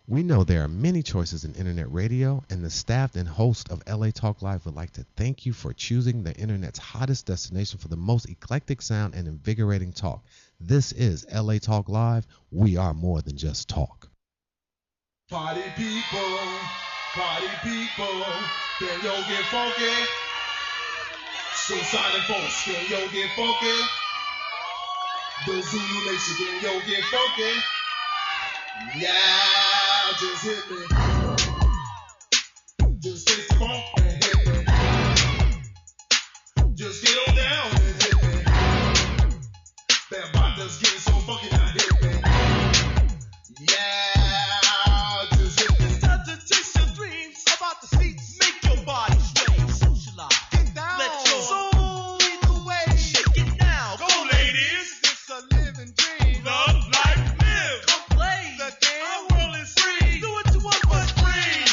We know there are many choices in internet radio, and the staff and host of LA Talk Live would like to thank you for choosing the internet's hottest destination for the most eclectic sound and invigorating talk. This is LA Talk Live. We are more than just talk. Party people, can yo get funky? Suicidal folks, can yo get funky? The Zulu Nation, can yo get funky? Yeah, just hit me. Just take the funk and hit me. Just get on down and hit me. That body's getting so funky now, hit me. Yeah, just hit me. It's time to chase your dreams about the seats. Make your body sway, socialize. Get down. Let your soul lead the way. Shake it now. Go, ladies. It's a living dream. Love, life, live. Come play the game. Our world is free. Do what you want for free.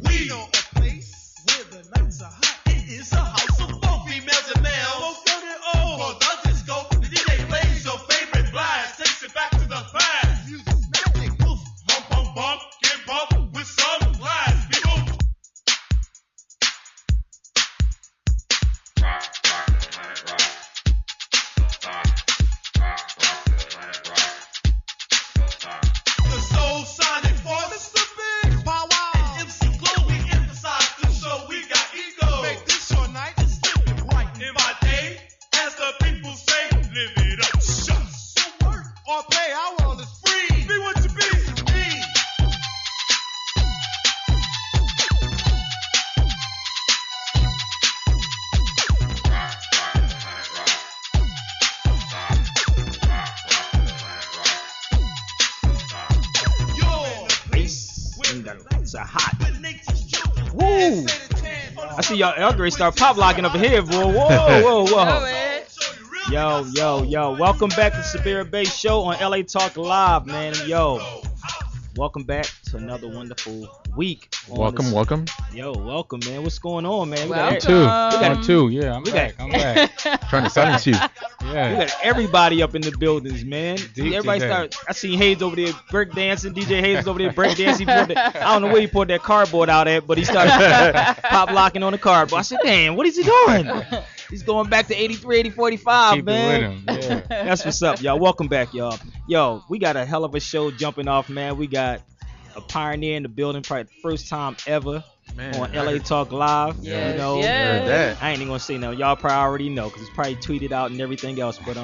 We know a place where the nights are hot. It is a house of funk, females and males. Both dirty old. For the disco, the DJ plays your favorite blast. Takes it back to the past. Music's magic. Poof, bump, bump, bump. Get bumped with some blast. People. The soul sonic force. Mr. Big Power. And MC Glow, we emphasize the show. We got ego. Make this your night. Slip it right in my day. As the people say, live it up. Shucks. So work or play, our world is free. Be what you be. Me. Yo, place where the nights are hot. With nature's children. Woo! I see y'all great start pop locking up here, boy. Whoa. Yo. Welcome back to Sabir Bey Show on LA Talk Live, man. Yo, welcome back to another wonderful week. Welcome. Yo, welcome, man. What's going on, man? We Welcome. Two. Yeah, I'm back. Trying to silence you. We Yeah. got everybody up in the buildings, man. Deep Everybody today. start. I seen Hayes over there break dancing. DJ Hayes is over there break dancing. I don't know where he pulled that cardboard out at, but he started pop locking on the cardboard. I said, damn, what is he doing? He's going back to 83, 80, 45, Keep man. it with him. Yeah. That's what's up, y'all. Welcome back, y'all. Yo, we got a hell of a show jumping off, man. We got a pioneer in the building, probably the first time ever Man, on I LA heard- Talk Live. Yes, You know, yes. Heard that. I ain't even gonna say no. Y'all probably already know because it's probably tweeted out and everything else. But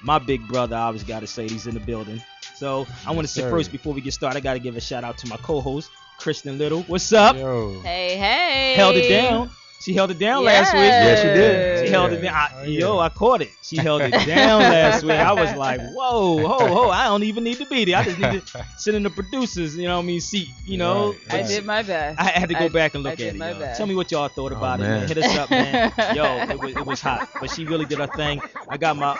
my big brother, I always gotta say he's in the building. So I want to say sir. first before we get started, I gotta give a shout out to my co-host Kristen Little. What's up? Yo. Hey. Held it down. She held it down last week. Yes, she did. She held it down. Oh, yeah. I caught it. She held it down last week. I was like, whoa, ho, I don't even need to be there. I just need to sit in the producers, seat, I did my best. I had to go back and I look did at it. my Y'all. best. Tell me what y'all thought about it, man. man. Hit us up, man. Yo, it was hot, but she really did her thing. I got my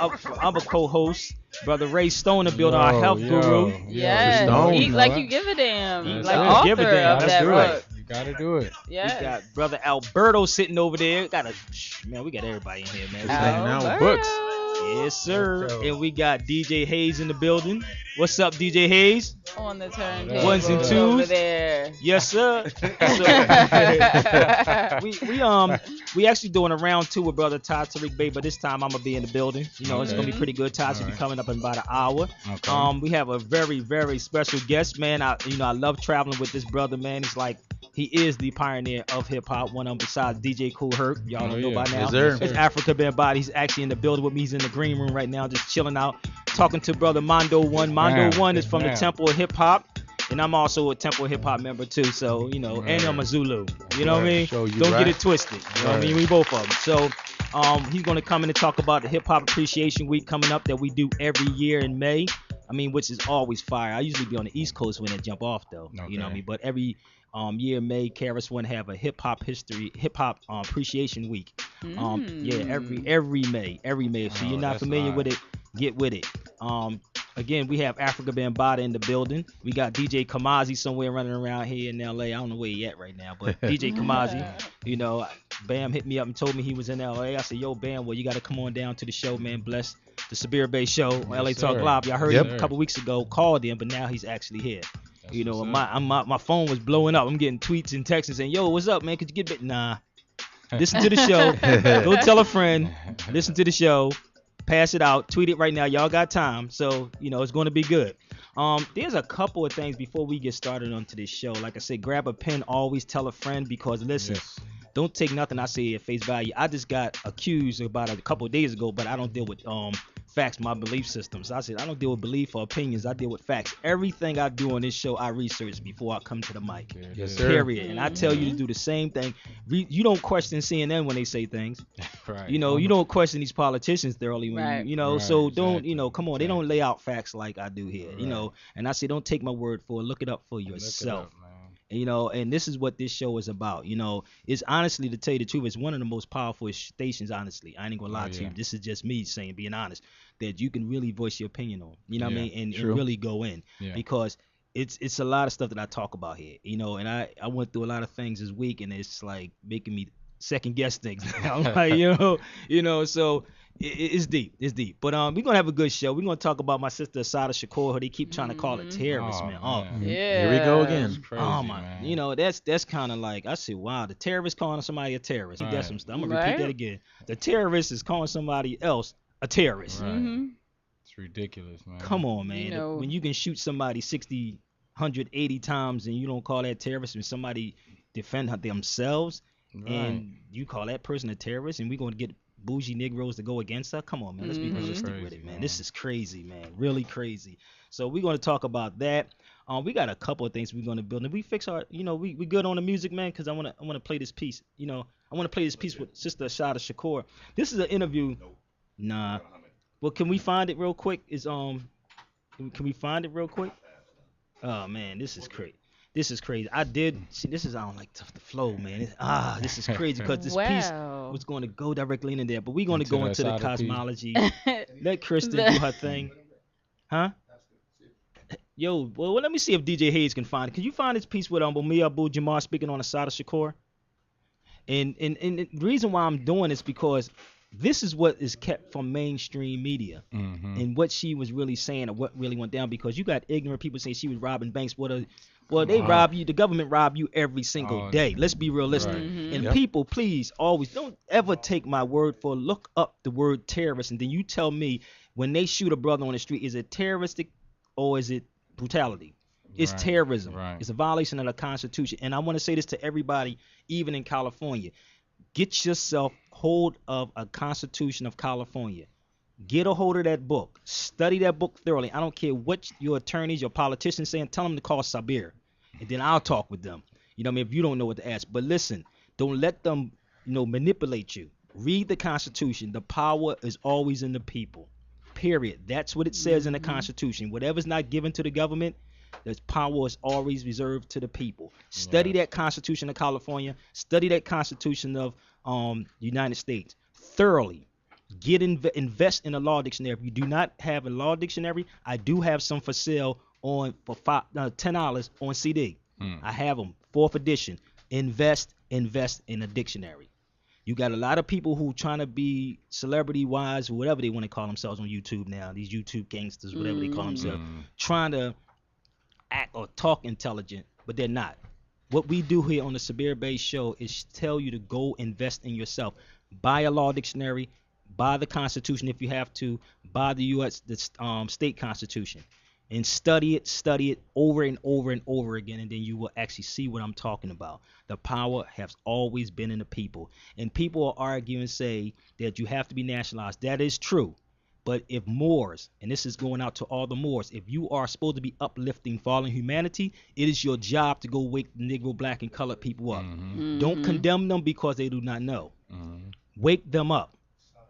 other co-host, Brother Ray Stone, to build our health guru. Yes. Stone, Eat you know like that? you give a damn. Eat like like you author give a damn. of Let's that do it. book. You gotta do it. Yes. We got Brother Alberto sitting over there. We got everybody in here, man. We got- hanging out with Alberto. books. Yes, sir. Let's go. And we got DJ Hayes in the building. What's up, DJ Hayes? On the turn. Ones and twos. Over there. Yes, sir. We actually doing a round two with Brother Todd Tariq Bey, but this time I'm gonna be in the building. It's Okay. gonna be pretty good. Todd should be Alright. coming up in about an hour. Okay. We have a very, very special guest, man. I love traveling with this brother, man. It's like he is the pioneer of hip hop. One of them besides DJ Kool Herc. Y'all Oh, don't know yeah. by now. Yes, sir. It's Africa Ben Body. He's actually in the building with me. He's in the green room right now, just chilling out, talking to Brother Mondo One. Mondo Man, One is from the man. Temple of Hip Hop. And I'm also a Temple Hip Hop member too, so and I'm a Zulu. You know what I mean? Show you Don't right. get it twisted. You know what I mean? We both of them. So he's gonna come in and talk about the Hip Hop Appreciation Week coming up that we do every year in May. Which is always fire. I usually be on the East Coast when it jump off though. You know what I Okay. mean? But every year in May, KRS-One have a hip hop appreciation week. Every May. So you're not familiar with it, get with it. Again, we have Africa Bambaataa in the building. We got DJ Kamazi somewhere running around here in LA. I don't know where he at right now, but DJ Kamazi, you know, Bam hit me up and told me he was in LA. I said, yo, Bam, well, you got to come on down to the show, man. Bless the Sabir Bey Show on LA Talk Live. Y'all heard him a couple weeks ago, called him, but now he's actually here. That's you know, my phone was blowing up. I'm getting tweets and texts and saying, yo, what's up, man? Could you get a bit? Nah. Listen to the show. Go tell a friend. Listen to the show. Pass it out. Tweet it right now. Y'all got time. So, you know, it's going to be good. There's a couple of things before we get started onto this show. Like I said, grab a pen. Always tell a friend because, listen, don't take nothing I say at face value. I just got accused about it a couple of days ago, but I don't deal with facts, my belief systems. I said I don't deal with belief or opinions. I deal with facts. Everything I do on this show, I research before I come to the mic. Yes, sir. Period. And I tell you to do the same thing. You don't question CNN when they say things. Right. You know, you don't question these politicians thoroughly when Right. you know. Right, So don't, exactly. you know, come on. They don't lay out facts like I do here. You Right. know, and I say don't take my word for it. Look it up for Look it yourself. up, man. You know, and this is what this show is about. You know, it's honestly, to tell you the truth, it's one of the most powerful stations, honestly. I ain't gonna lie to you. This is just me saying, being honest, that you can really voice your opinion on. You know what I mean? And really go in. Yeah. Because it's a lot of stuff that I talk about here. You know, and I went through a lot of things this week, and it's like making me second guess things. I'm like, you know, so it's deep. It's deep. But we're gonna have a good show. We're gonna talk about my sister Assata Shakur, who they keep trying to call a terrorist, man. Oh, Yeah. Here we go again. That's crazy, oh my, man. you know, that's kind of like, I said, wow, the terrorist calling somebody a terrorist. Right. That's some stuff. I'm gonna repeat Right. that again. The terrorist is calling somebody else a terrorist. Right. Mm-hmm. It's ridiculous, man. Come on, man. You know- When you can shoot somebody 60, 180 times and you don't call that terrorist, when somebody defend themselves Right. and you call that person a terrorist, and we're gonna get bougie Negroes to go against her. Come on, man. Let's be Mhm. realistic with Crazy, it, man. man. This is crazy, man. Really crazy. So we're gonna talk about that. We got a couple of things we're gonna build, and we fix our, you know, we good on the music, man, because I wanna play this piece. You know, I wanna play this piece with Sister Assata Shakur. This is an interview. Nah. Well, can we find it real quick? Can we find it real quick? Oh man, this is crazy. This is crazy. I don't like the flow, man. This is crazy because this piece Wow. was going to go directly in there, but we're going to Into go the into the Assata piece. cosmology. Let Kristen do her thing. Huh? Yo, well, let me see if DJ Hayes can find it. Can you find this piece with Mumia Abu Jamar speaking on Assata Shakur? And the reason why I'm doing this because this is what is kept from mainstream media. Mm-hmm. And what she was really saying or what really went down, because you got ignorant people saying she was robbing banks. Well, they rob you. The government rob you every single Oh, day. Let's be realistic. right. And Yep. people, please, always don't ever take my word for it. Look up the word terrorist, and then you tell me when they shoot a brother on the street, is it terroristic or is it brutality? It's Right, terrorism. right. It's a violation of the Constitution. And I want to say this to everybody, even in California. Get yourself hold of a Constitution of California. Get a hold of that book. Study that book thoroughly. I don't care what your attorneys, your politicians saying. Tell them to call Sabir, and then I'll talk with them. You know what I mean? If you don't know what to ask. But listen, don't let them, manipulate you. Read the Constitution. The power is always in the people. Period. That's what it says in the Constitution. Whatever's not given to the government, there's power is always reserved to the people. Study that Constitution of California. Study that Constitution of United States thoroughly. Invest in a law dictionary. If you do not have a law dictionary, I do have some for sale for $10 on CD. I have them, 4th edition. Invest in a dictionary. You got a lot of people who trying to be celebrity wise or whatever they want to call themselves on YouTube now. These YouTube gangsters, whatever they call themselves, trying to act or talk intelligent, but they're not. What we do here on the Sabir Bey Show is tell you to go invest in yourself. Buy a law dictionary, buy the Constitution if you have to, buy the state Constitution, and study it over and over and over again, and then you will actually see what I'm talking about. The power has always been in the people, and people will argue and say that you have to be nationalized. That is true. But if Moors, and this is going out to all the Moors, if you are supposed to be uplifting fallen humanity, it is your job to go wake the Negro, Black, and colored people up. Don't condemn them because they do not know. Wake them up.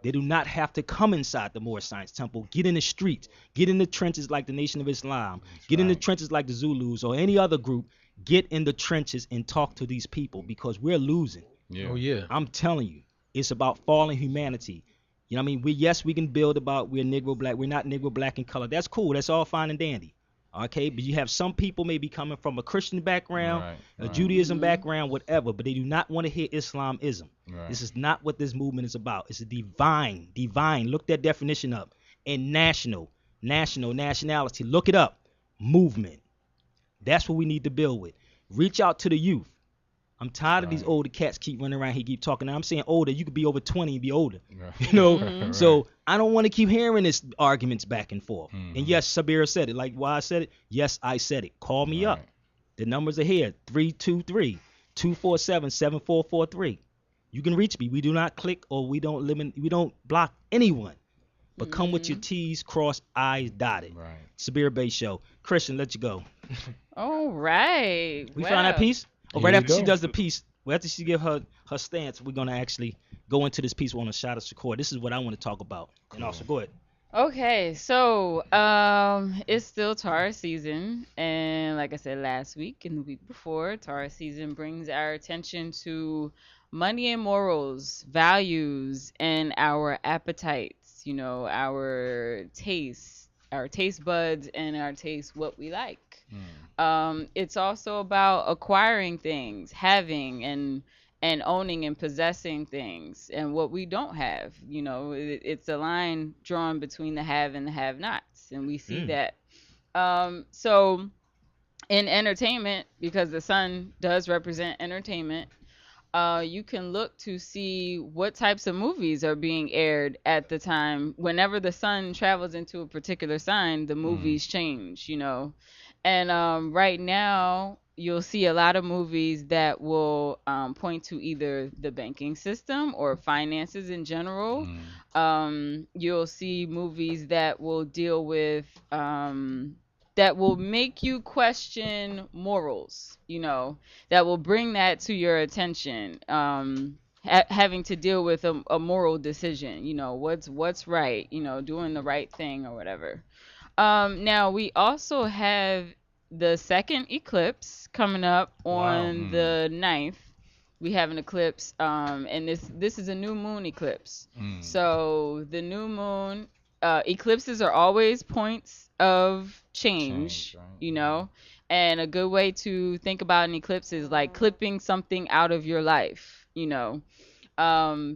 They do not have to come inside the Moor Science Temple. Get in the streets. Get in the trenches like the Nation of Islam. Get in the trenches like the Zulus or any other group. Get in the trenches and talk to these people because we're losing. Yeah. Oh yeah. I'm telling you, it's about fallen humanity. You know what I mean? We can build about we're Negro black. We're not Negro black in color. That's cool. That's all fine and dandy. Okay, but you have some people maybe coming from a Christian background, Right, a right. Judaism Mhm. background, whatever, but they do not want to hear Islamism. Right. This is not what this movement is about. It's a divine. Look that definition up. And nationality. Look it up. Movement. That's what we need to build with. Reach out to the youth. I'm tired of these Right. older cats keep running around here, keep talking. Now I'm saying older. You could be over 20 and be older. Right. You know, Mhm. so I don't want to keep hearing this arguments back and forth. Mhm. And yes, Sabir said it. Like why I said it. Yes, I said it. Call me up. Right. The numbers are here: 323-247-7443. You can reach me. We do not click or we don't limit. We don't block anyone. But come with your T's crossed, I's dotted. Right. Sabir Bey Show. Christian, let you go. All right. We found that piece. Oh, right Here we after she go. does the piece, well, after she give her stance, we're gonna actually go into this piece on a shot of Shakur. This is what I want to talk about. And also, go ahead. Okay, so it's still Taurus season, and like I said last week and the week before, Taurus season brings our attention to money and morals, values, and our appetites. You know, our taste buds, and our taste what we like. It's also about acquiring things, having and owning and possessing things, and what we don't have. You know, it's a line drawn between the have and the have-nots, and we see that. So in entertainment, because the sun does represent entertainment, you can look to see what types of movies are being aired at the time. Whenever the sun travels into a particular sign, the movies change, you know. And right now, you'll see a lot of movies that will point to either the banking system or finances in general. You'll see movies that will deal with that will make you question morals, you know, that will bring that to your attention. Having to deal with a moral decision, you know, what's right, you know, doing the right thing or whatever. Now we also have the second eclipse coming up on the 9th. We have an eclipse, and this is a new moon eclipse. So the new moon eclipses are always points of change, Right? you know, and a good way to think about an eclipse is like clipping something out of your life, you know.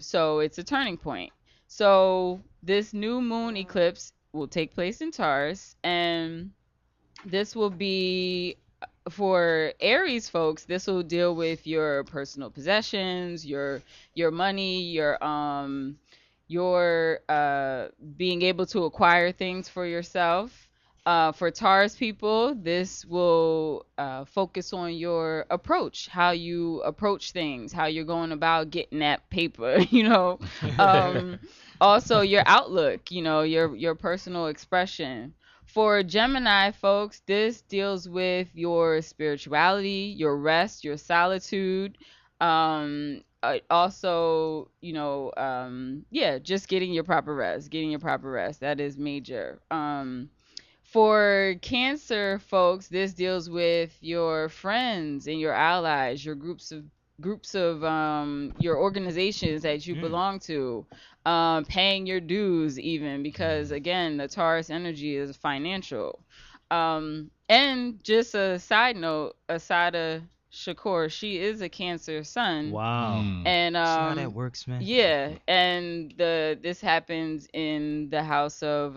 So it's a turning point. So this new moon eclipse will take place in Taurus, and this will be for Aries folks. This will deal with your personal possessions, your money, your being able to acquire things for yourself. For Taurus people, this will focus on your approach, how you approach things, how you're going about getting that paper, you know. Also, your outlook, you know, your personal expression. For Gemini folks, this deals with your spirituality, your rest, your solitude. Also, you know, yeah, just getting your proper rest. That is major. For Cancer folks, this deals with your friends and your allies, your groups of your organizations that you belong to, paying your dues even, because again, the Taurus energy is financial. And just a side note, Assata Shakur, she is a Cancer sun. Wow. And See how that works, man. yeah, and this happens in the house of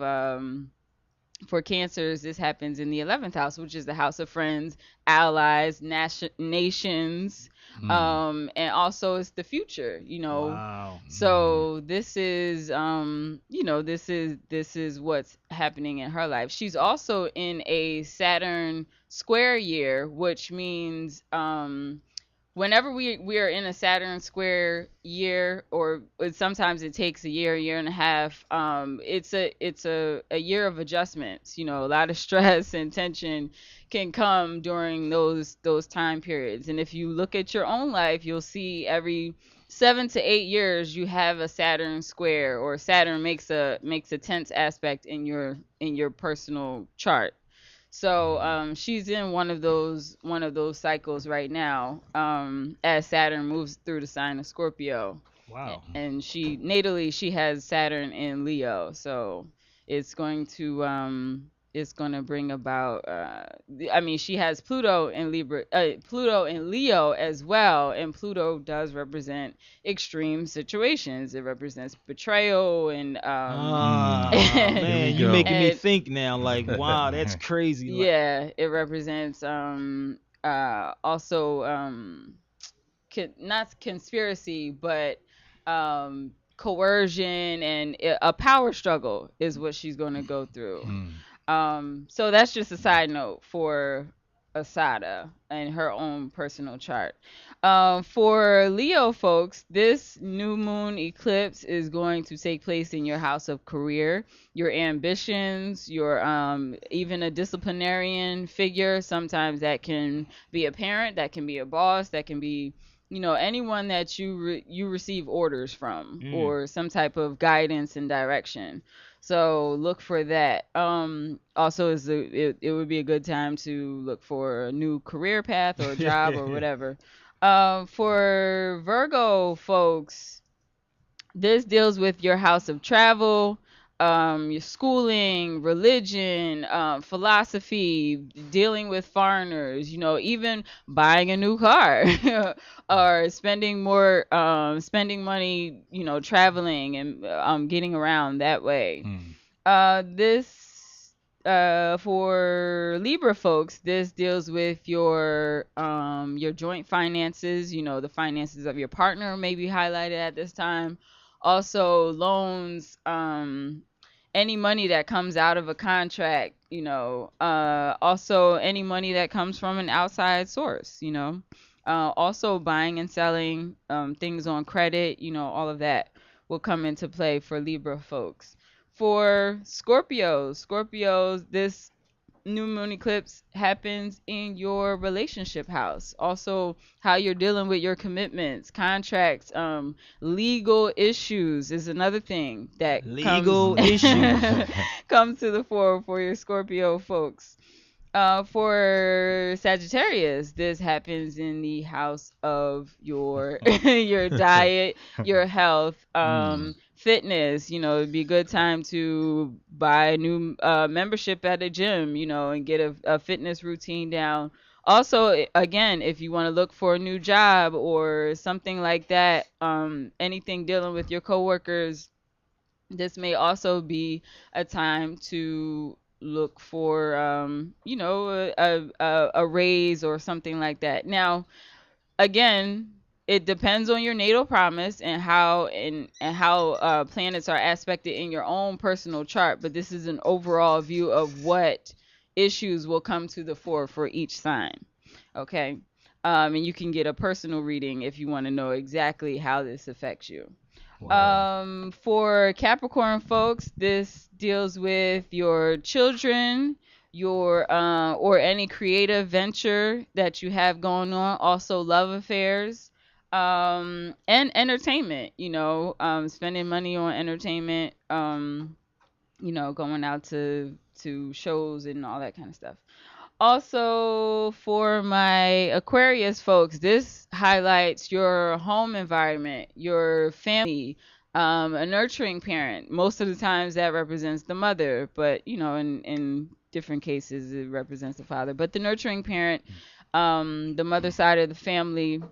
for Cancers, this happens in the 11th house, which is the house of friends, allies, nations, and also it's the future, you know. Wow. So this is you know, this is what's happening in her life. She's also in a Saturn square year, which means whenever we are in a Saturn square year, or sometimes it takes a year and a half, it's a year of adjustments. You know, a lot of stress and tension can come during those time periods. And if you look at your own life, you'll see every 7 to 8 years you have a Saturn square, or Saturn makes a tense aspect in your personal chart. So she's in one of those cycles right now, as Saturn moves through the sign of Scorpio. Wow. And she natally she has Saturn in Leo, so it's going to it's going to bring about I mean, she has Pluto in Libra, Pluto in Leo as well, and Pluto does represent extreme situations. It represents betrayal and Ah, Here we man, you go. making me and think now. Like, wow, that's crazy. Like, yeah, it represents also not conspiracy, but coercion and a power struggle is what she's going to go through. Mm. So that's just a side note for Assata and her own personal chart. For Leo folks, this new moon eclipse is going to take place in your house of career, your ambitions, your even a disciplinarian figure. Sometimes that can be a parent, that can be a boss, that can be anyone that you receive orders from mm, or some type of guidance and direction. So look for that. Also, it would be a good time to look for a new career path or a job or whatever. For Virgo folks, this deals with your house of travel, your schooling, religion, philosophy, dealing with foreigners, even buying a new car or spending money, traveling and getting around that way. Mm. This For Libra folks, this deals with your joint finances, the finances of your partner may be highlighted at this time. Also loans, any money that comes out of a contract, also any money that comes from an outside source, also buying and selling things on credit, all of that will come into play for Libra folks. For Scorpios, this new moon eclipse happens in your relationship house. Also, how you're dealing with your commitments, contracts, legal issues is another thing that legal comes issues. comes to the fore for your Scorpio folks. For Sagittarius, this happens in the house of your your diet, your health, Mm. fitness. It'd be a good time to buy a new membership at a gym, and get a fitness routine down. Also, again, if you want to look for a new job or something like that, anything dealing with your coworkers, this may also be a time to look for a raise or something like that. Now, again, it depends on your natal promise and how planets are aspected in your own personal chart, but this is an overall view of what issues will come to the fore for each sign. Okay. And you can get a personal reading if you want to know exactly how this affects you. Wow. For Capricorn folks, this deals with your children, your or any creative venture that you have going on. Also, love affairs, and entertainment. Spending money on entertainment. Going out to shows and all that kind of stuff. Also, for my Aquarius folks, this highlights your home environment, your family, a nurturing parent. Most of the times that represents the mother, but in different cases it represents the father. But the nurturing parent, the mother side of the family.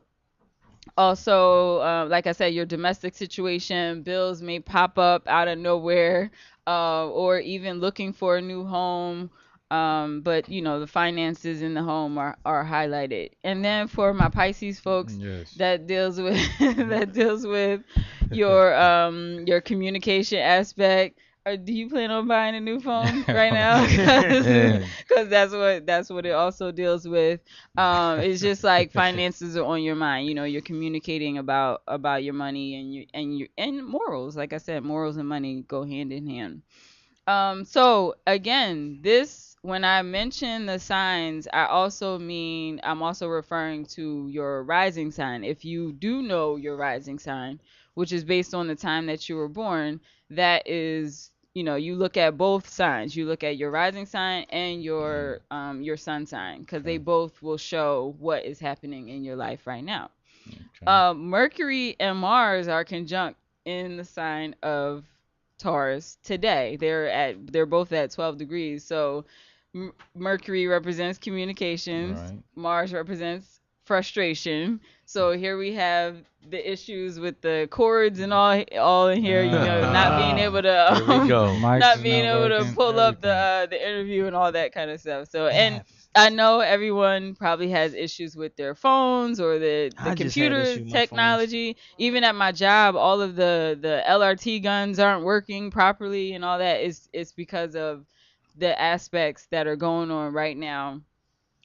Also, like I said, your domestic situation, bills may pop up out of nowhere, or even looking for a new home. But the finances in the home are highlighted. And then for my Pisces folks, Yes. that deals with that deals with your communication aspect. Or do you plan on buying a new phone right now? Yeah. Because that's what it also deals with. It's just like finances are on your mind. You're communicating about your money and morals. Like I said, morals and money go hand in hand. So again, this when I mention the signs, I'm also referring to your rising sign. If you do know your rising sign, which is based on the time that you were born, that is, you look at both signs. You look at your rising sign and your sun sign, because they Okay. both will show what is happening in your life right now. Okay. Mercury and Mars are conjunct in the sign of Taurus today. They're both at 12 degrees. So Mercury represents communications, Right. Mars represents frustration. So here we have the issues with the chords and all in here, not being able to Here we go. Mics not is being able to working, pull up everything. the interview and all that kind of stuff. So and I know everyone probably has issues with their phones or the I just had computer issue with my technology. Even at my job, all of the LRT guns aren't working properly and all that. It's because of the aspects that are going on right now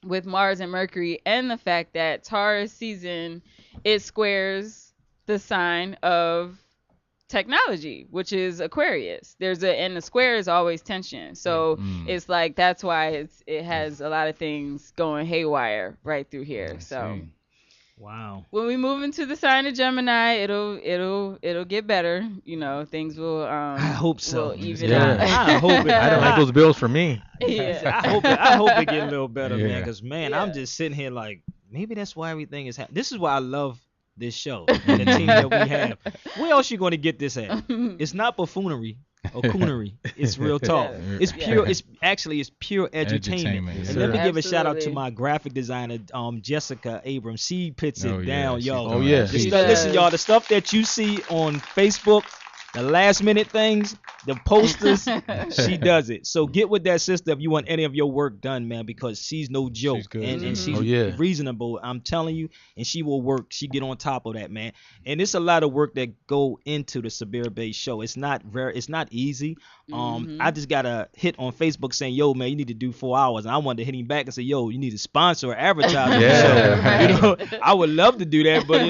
with Mars and Mercury, and the fact that Taurus season, it squares the sign of technology, which is Aquarius. And the square is always tension. So it's like that's why it has a lot of things going haywire right through here. So Wow. when we move into the sign of Gemini, it'll get better. Things will I hope so. will even Yeah. out. I hope it. I don't like those bills for me. Yeah. I hope it get a little better, man. Yeah. Because man, Yeah. I'm just sitting here like maybe that's why everything is happening. This is why I love this show and the team that we have. Where else you going to get this at? It's not buffoonery or coonery. It's real talk. Yeah. It's pure. It's pure edutainment. Edutainment, And yes, let me sir. give a shout out to Absolutely. my graphic designer, Jessica Abrams. She puts it Oh, yeah, down, she's yo. doing yeah. it. The She stuff- listen, does. y'all, the stuff that you see on Facebook, the last minute things, the posters, she does it. So get with that sister if you want any of your work done, man, because she's no joke. She's good, and too. she's Oh, yeah. reasonable. I'm telling you, and she will work. She get on top of that, man. And it's a lot of work that go into the Sabir Bey Show. It's not easy. I just got a hit on Facebook saying, yo, man, you need to do 4 hours. And I wanted to hit him back and say, yo, you need to sponsor or advertise Yeah. the show. Right. I would love to do that, but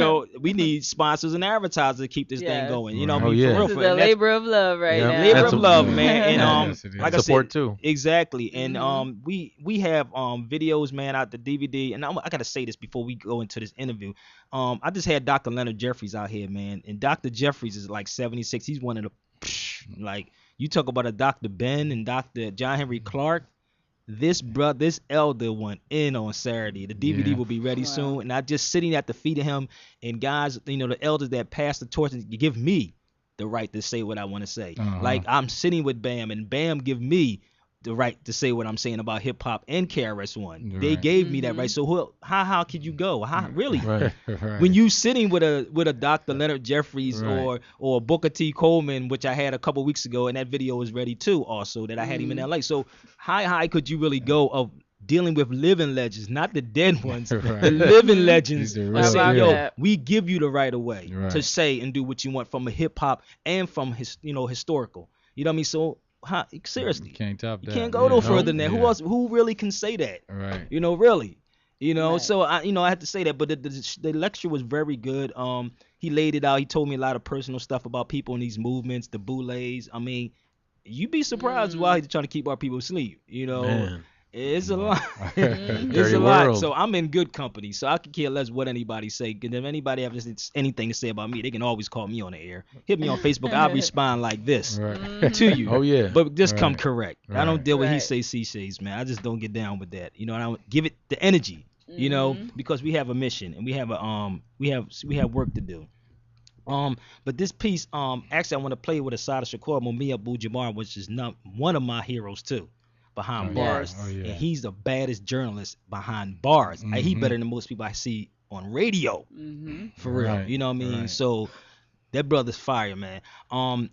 we need sponsors and advertisers to keep this thing Yes. going. You know what I Oh, mean? yeah. For real, This is for a and that's- labor of love right Yeah. now. labor That's of a- love, man. And Yes, it is. like I Support said, too. exactly. And Mhm. we have videos, man, out the DVD. And I gotta say this before we go into this interview. I just had Dr. Leonard Jeffries out here, man, and Dr. Jeffries is like 76. He's one of the like you talk about a Dr. Ben and Dr. John Henry Clark. This elder went in on Saturday. The DVD Yeah. will be ready Wow. soon, and I just sitting at the feet of him. And guys, the elders that pass the torch and give me the right to say what I want to say. Uh-huh. Like I'm sitting with Bam, and Bam give me the right to say what I'm saying about hip hop and KRS-One. They Right. gave me that right. So how could you go? How really? Right. Right. When you sitting with a Dr. Leonard Jeffries Right. or Booker T. Coleman, which I had a couple weeks ago, and that video was ready too, also that I had him in LA. So how high could you really go of dealing with living legends, not the dead ones, Right. the living legends? These are And real saying, deal. yo, we give you the right of way Right. to say and do what you want from a hip hop and from historical. You know what I mean? So seriously, You can't top you that. can't go no Yeah. further than that. Yeah. Who else? Who really can say that? Right. Really. Right. So I had to say that, but the lecture was very good. He laid it out. He told me a lot of personal stuff about people in these movements, the boulets. I mean, you'd be surprised why he's trying to keep our people asleep. Man. It's a lot. Mhm. It's Dirty a lot. world. So I'm in good company. So I could care less what anybody say. And if anybody has anything to say about me, they can always call me on the air. Hit me on Facebook. I'll respond like this Right. to you. Oh yeah. But just come Right. correct. I Right. don't deal with he Right. say, she says, man. I just don't get down with that. I don't give it the energy, because we have a mission and we have work to do. But this piece, actually, I want to play with Assata Shakur, Mumia Abu-Jabbar, which is not one of my heroes too, behind Oh, bars, yeah. Oh, yeah. and he's the baddest journalist behind bars. He better than most people I see on radio, for real. Right, You know what I mean? right. So that brother's fire, man.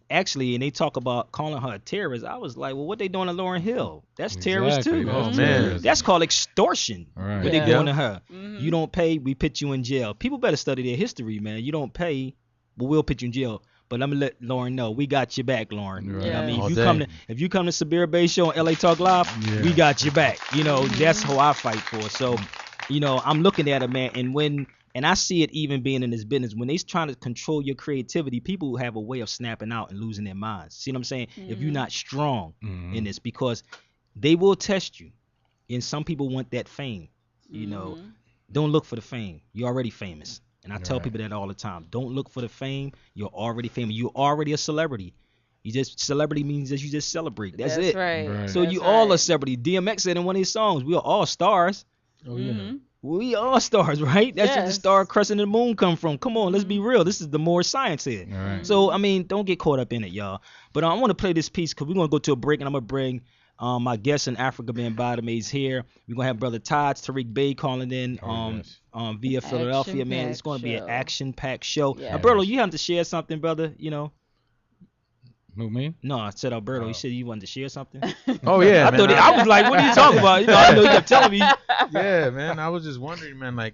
Actually, and they talk about calling her a terrorist. I was like, well, what they doing to Lauryn Hill? That's terrorist Exactly, too. that's Oh, man. terrorism. That's called extortion. Right. What they Yeah. doing to her? Mhm. You don't pay, we put you in jail. People better study their history, man. You don't pay, but we'll put you in jail. But I'm gonna let Lauren know we got your back, Lauren. Right. You know what I mean, All if day. you come to Sabir Bey Show on LA Talk Live, Yeah. we got your back. That's how I fight for. So, I'm looking at it, man, and I see it even being in this business when they's trying to control your creativity. People have a way of snapping out and losing their minds. See what I'm saying? If you're not strong in this, because they will test you, and some people want that fame. Don't look for the fame. You're already famous. And I tell Right. people that all the time. Don't look for the fame. You're already famous. You're already a celebrity. Celebrity means that you just celebrate. That's it. right. Right. So That's you all right. a celebrity. DMX said in one of his songs, we are all stars. Oh yeah. Mhm. We all stars, right? That's where the Yes. star, crescent, and the moon come from. Come on, let's be real. This is the more science here. All right. So, I mean, don't get caught up in it, y'all. But I want to play this piece because we're going to go to a break, and I'm going to bring my guest in Africa being Bottomays here. We're going to have Brother Todd, Tariq Bey calling in yes. via Philadelphia, man. It's going to be an show. action-packed show. Yes. Alberto, you have to share something, brother, you know. Who, me? No, I said Alberto. Oh. You said you wanted to share something. Oh yeah, I man. thought I was like, what are you talking about? You know, I know you kept telling me. Yeah, man. I was just wondering, man. Like,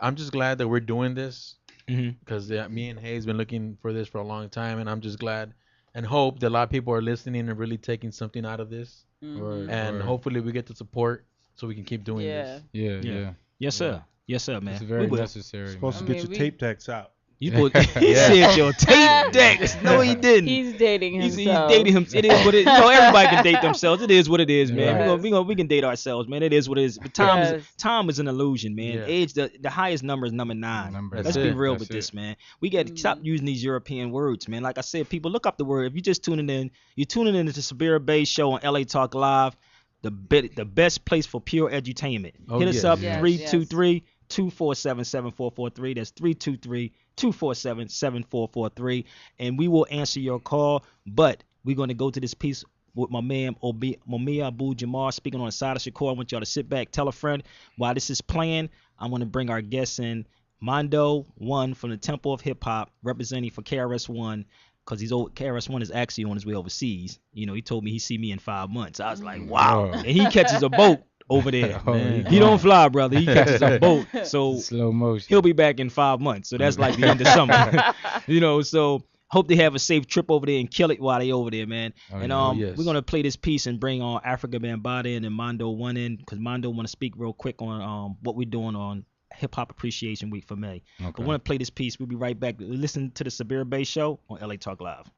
I'm just glad that we're doing this Mhm. because me and Hayes been looking for this for a long time, and I'm just glad and hope that a lot of people are listening and really taking something out of this, Mhm. and hopefully we get the support so we can keep doing Yeah. this. Yeah, Yeah. yeah. Yes, sir. Yes, sir, man. It's We very will. necessary. Supposed to man. I get mean, your we- tape decks out. You put, he said your tape decks. No, he didn't. He's dating He's himself. dating him. It is what it. You know, everybody can date themselves. It is what it is, man. Yes. We can date ourselves, man. It is what it is. But time is an illusion, man. Yeah. Age, the highest number is number 9. Number Let's nine. be real That's with it. this, man. We got to stop using these European words, man. Like I said, people look up the word. If you're just tuning in, you're tuning in to the Sabir Bey Show on LA Talk Live, the best place for pure edutainment. Oh, Hit us yes. up Yes, 323-247-7443. That's 323-247-7443, and we will answer your call. But we're going to go to this piece with my man Mumia Abu Jamar speaking on Assata Shakur. I want y'all to sit back, tell a friend. While this is playing, I'm going to bring our guests in. Mondo One from the Temple of Hip Hop, representing for KRS-One, because KRS-One is actually on his way overseas. You know, he told me he see me in 5 months. I was like, wow. Oh. And he catches a boat over there. Oh, Man. He don't fly, brother. He catches a boat. So Slow motion. he'll be back in 5 months. So that's like the end of summer. You know, so hope they have a safe trip over there and kill it while they over there, man. Oh, And yeah. Yes. we're gonna play this piece and bring on Africa Bambaataa in and Mondo One in, because Mondo want to speak real quick on what we're doing on Hip Hop Appreciation Week for May. Okay. But we're gonna play this piece. We'll be right back. Listen to the Sabir Bey Show on LA Talk Live.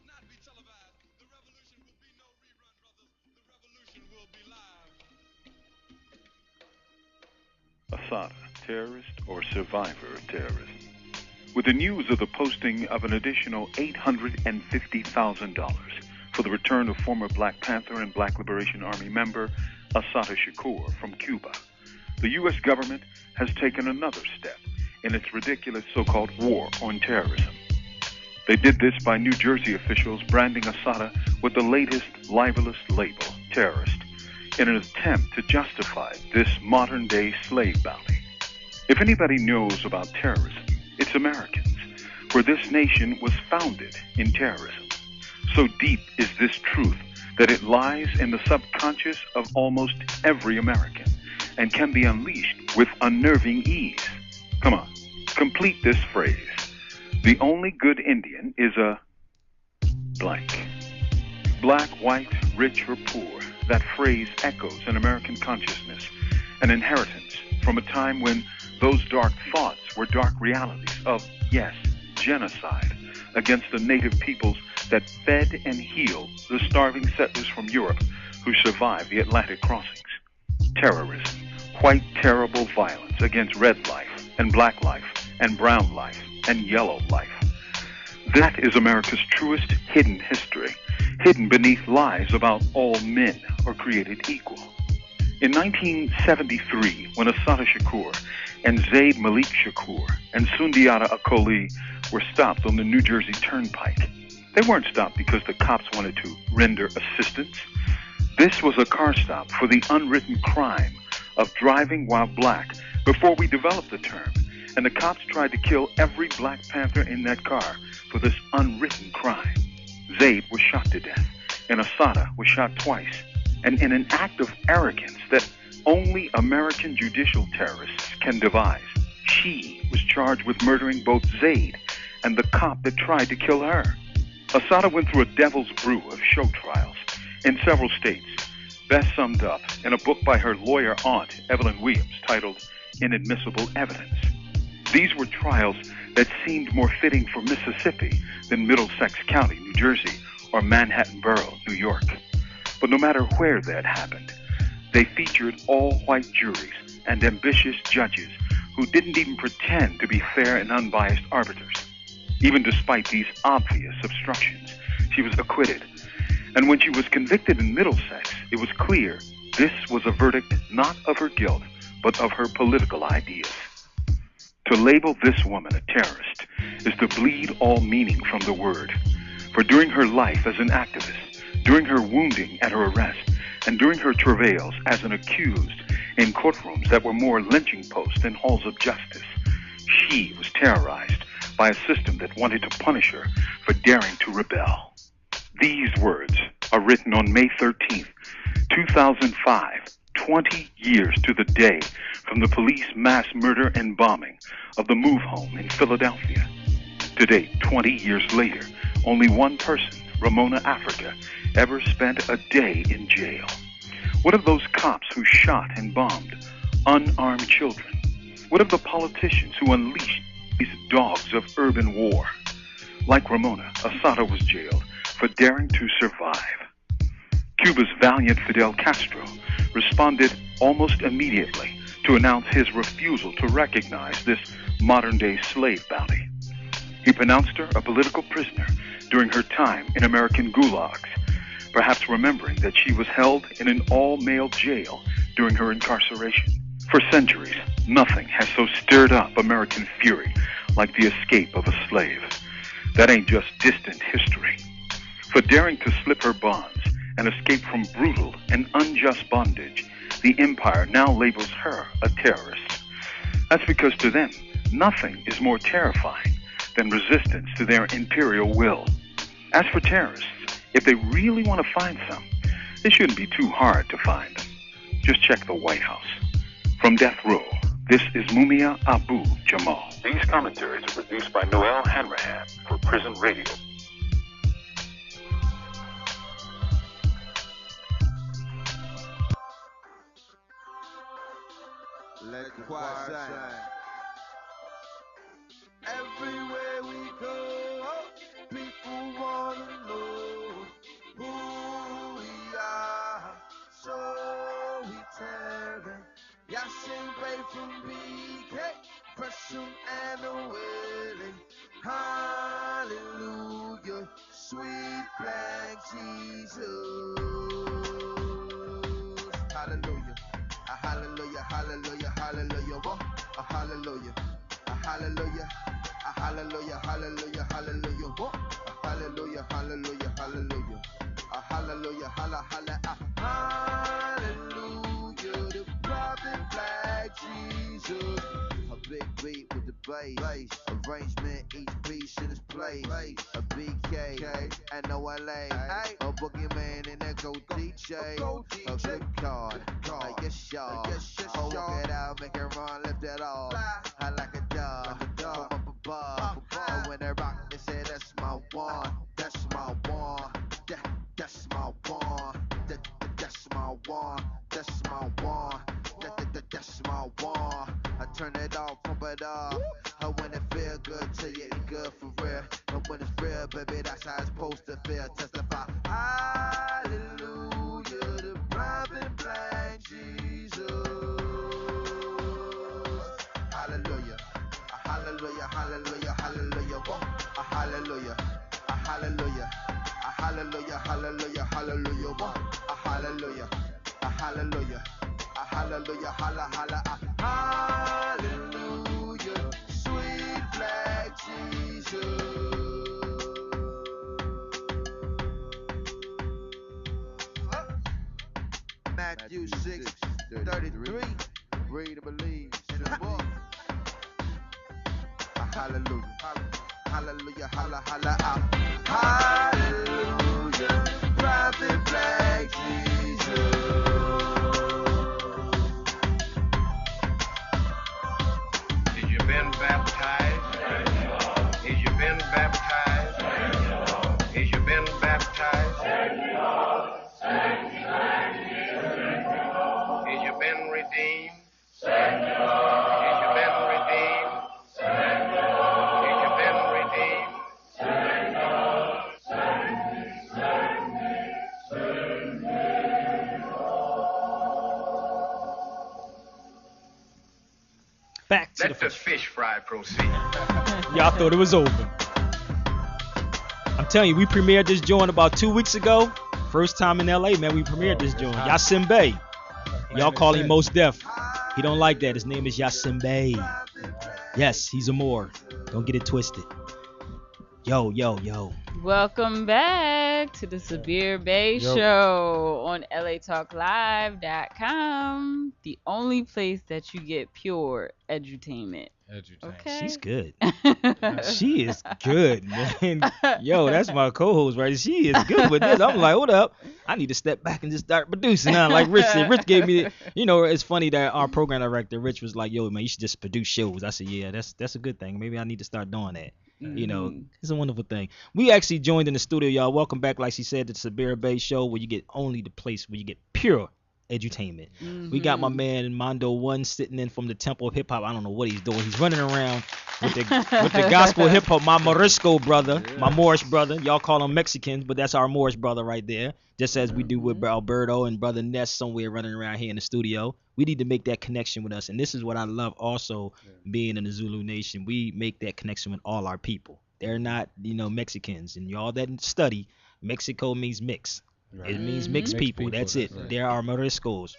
Not be televised. The revolution will be no rerun, brothers. The revolution will be live. Assata, terrorist or survivor of terrorism. With the news of the posting of an additional $850,000 for the return of former Black Panther and Black Liberation Army member Assata Shakur from Cuba, the U.S. government has taken another step in its ridiculous so-called war on terrorism. They did this by New Jersey officials branding Assata with the latest libelous label, terrorist, in an attempt to justify this modern-day slave bounty. If anybody knows about terrorism, it's Americans, for this nation was founded in terrorism. So deep is this truth that it lies in the subconscious of almost every American and can be unleashed with unnerving ease. Come on, complete this phrase. The only good Indian is a blank. Black, white, rich, or poor, that phrase echoes in American consciousness, an inheritance from a time when those dark thoughts were dark realities of, yes, genocide against the native peoples that fed and healed the starving settlers from Europe who survived the Atlantic crossings. Terrorism, quite terrible violence against red life and black life and brown life and yellow life. That is America's truest hidden history, hidden beneath lies about all men are created equal. In 1973, when Assata Shakur and Zaid Malik Shakur and Sundiata Akoli were stopped on the New Jersey Turnpike, they weren't stopped because the cops wanted to render assistance. This was a car stop for the unwritten crime of driving while black before we developed the term, and the cops tried to kill every Black Panther in that car for this unwritten crime. Zaid was shot to death, and Assata was shot twice. And in an act of arrogance that only American judicial terrorists can devise, she was charged with murdering both Zaid and the cop that tried to kill her. Assata went through a devil's brew of show trials in several states, best summed up in a book by her lawyer aunt, Evelyn Williams, titled Inadmissible Evidence. These were trials that seemed more fitting for Mississippi than Middlesex County, New Jersey, or Manhattan Borough, New York. But no matter where that happened, they featured all-white juries and ambitious judges who didn't even pretend to be fair and unbiased arbiters. Even despite these obvious obstructions, she was acquitted. And when she was convicted in Middlesex, it was clear this was a verdict not of her guilt, but of her political ideas. To label this woman a terrorist is to bleed all meaning from the word. For during her life as an activist, during her wounding at her arrest, and during her travails as an accused in courtrooms that were more lynching posts than halls of justice, she was terrorized by a system that wanted to punish her for daring to rebel. These words are written on May 13th, 2005, 20 years to the day from the police mass murder and bombing of the Move Home in Philadelphia. Today, 20 years later, only one person, Ramona Africa, ever spent a day in jail. What of those cops who shot and bombed unarmed children? What of the politicians who unleashed these dogs of urban war? Like Ramona, Assata was jailed for daring to survive. Cuba's valiant Fidel Castro responded almost immediately to announce his refusal to recognize this modern-day slave bounty. He pronounced her a political prisoner during her time in American gulags, perhaps remembering that she was held in an all-male jail during her incarceration. For centuries, nothing has so stirred up American fury like the escape of a slave. That ain't just distant history. For daring to slip her bonds and escape from brutal and unjust bondage, the empire now labels her a terrorist. That's because to them, nothing is more terrifying than resistance to their imperial will. As for terrorists, if they really want to find some, it shouldn't be too hard to find them. Just check the White House. From Death Row, this is Mumia Abu Jamal. These commentaries are produced by Noel Hanrahan for Prison Radio. Let the choir sing. Everywhere we go, people wanna know who we are, so we tell them. Yasin Bay from BK, Pressum and Willing. Hallelujah, sweet black Jesus. Hallelujah. A hallelujah, hallelujah, hallelujah, whoa. A hallelujah, a hallelujah, a hallelujah, hallelujah, hallelujah, whoa. A hallelujah, hallelujah, hallelujah, a hallelujah, holla, holla, a hallelujah, the prophet black Jesus. A big beat with the bass, arrangement, each piece in its place. A BK, and no LA, a boogeyman and a go DJ, a good card, yes y'all, oh walk it out, make it run, lift it off, I like a dog, come up above, and when they rock, they say that's my one, that's my one, that's my one, that's my one, that's my one, that's my one. I turn it off, pump it up. When it feel good to you, it's good for real. But when it's real, baby, that's how it's supposed to feel. Testify, hallelujah, the private black Jesus. Hallelujah, a hallelujah, hallelujah, hallelujah, whoa. A hallelujah, a hallelujah, a hallelujah, hallelujah, hallelujah, whoa. A hallelujah, a hallelujah. Hallelujah, holla, holla, hallelujah, sweet black Jesus. Matthew 6:33, read and believe in the book. Hallelujah, hallelujah, holla, holla, hallelujah, prophet black Jesus. Baptized? Is you been baptized? Is you been baptized? Is you been redeemed? Is you been redeemed? Is you been redeemed? Back to Let the fish fry proceed. Y'all thought it was over. I'm telling you, we premiered this joint about 2 weeks ago. First time in LA, man, we premiered this joint. Yasin Bey. Y'all call him Most Def. He don't like that. His name is Yasin. Yes, he's a Moor. Don't get it twisted. Yo. Welcome back to the Sabir Bey Show on LATalkLive.com, the only place that you get pure edutainment. Okay. She's good. She is good, man. Yo, that's my co-host, right? She is good with this. I'm like, hold up. I need to step back and just start producing now. Like Rich said. Rich gave me, it's funny that our program director, Rich, was like, yo, man, you should just produce shows. I said, yeah, that's a good thing. Maybe I need to start doing that. It's a wonderful thing. We actually joined in the studio, y'all. Welcome back, like she said, to the Sabir Bey Show, where you get only the place where you get pure edutainment. We got my man Mondo One sitting in from the Temple of Hip Hop. I don't know what he's doing. He's running around with the gospel hip hop. My Morisco brother, my Moorish brother. Y'all call them Mexicans, but that's our Moorish brother right there. Just as we do with Alberto and brother Ness somewhere running around here in the studio. We need to make that connection with us, and this is what I love also being in the Zulu Nation. We make that connection with all our people. They're not, Mexicans, and y'all that study, Mexico means mix. Right. It means mixed people. That's it. Right. They're our Moriscos.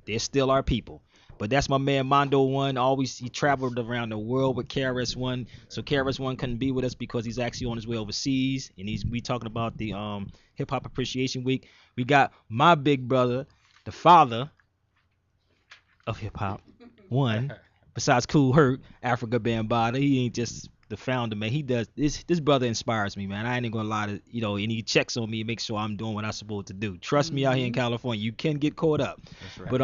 They're still our people. But that's my man Mondo One. He traveled around the world with KRS One. So KRS One couldn't be with us because he's actually on his way overseas, and we talking about the Hip Hop Appreciation Week. We got my big brother, the father of hip hop, one. Besides Cool Herc, Africa Bambaataa, he ain't just the founder, man. He does this brother inspires me, man. I ain't gonna lie to and he checks on me and makes sure I'm doing what I'm supposed to do. Trust me, out here in California, you can get caught up. That's right. But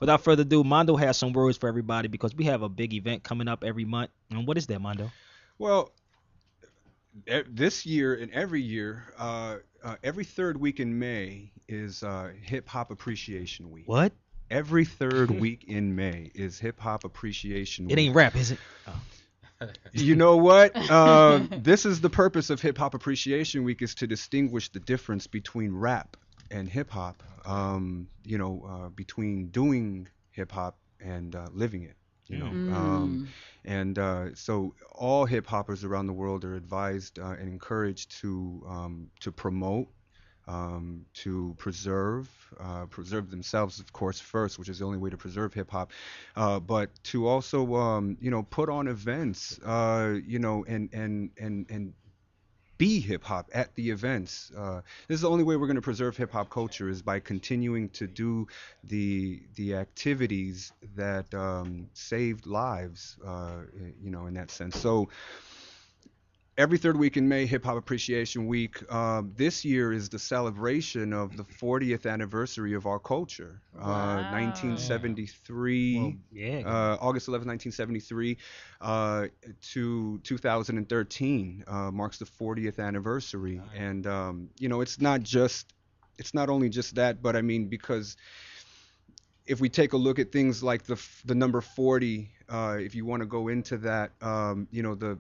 without further ado, Mondo has some words for everybody because we have a big event coming up every month. And what is that, Mondo? Well, this year and every year, every third week in May is Hip Hop Appreciation Week. What? Every third week in May is Hip Hop Appreciation Week. It ain't rap, is it? Oh. You know what? This is the purpose of Hip Hop Appreciation Week, is to distinguish the difference between rap and hip hop. Between doing hip hop and living it. So all hip hoppers around the world are advised and encouraged to promote, to preserve themselves, of course, first, which is the only way to preserve hip hop, but to also put on events, and be hip hop at the events. This is the only way we're going to preserve hip hop culture, is by continuing to do the activities that saved lives, in that sense. So every third week in May, Hip Hop Appreciation Week. This year is the celebration of the 40th anniversary of our culture. 1973, August 11, 1973 to 2013 marks the 40th anniversary. Nice. And, it's not only just that, but I mean, because if we take a look at things like the number 40, if you want to go into that, the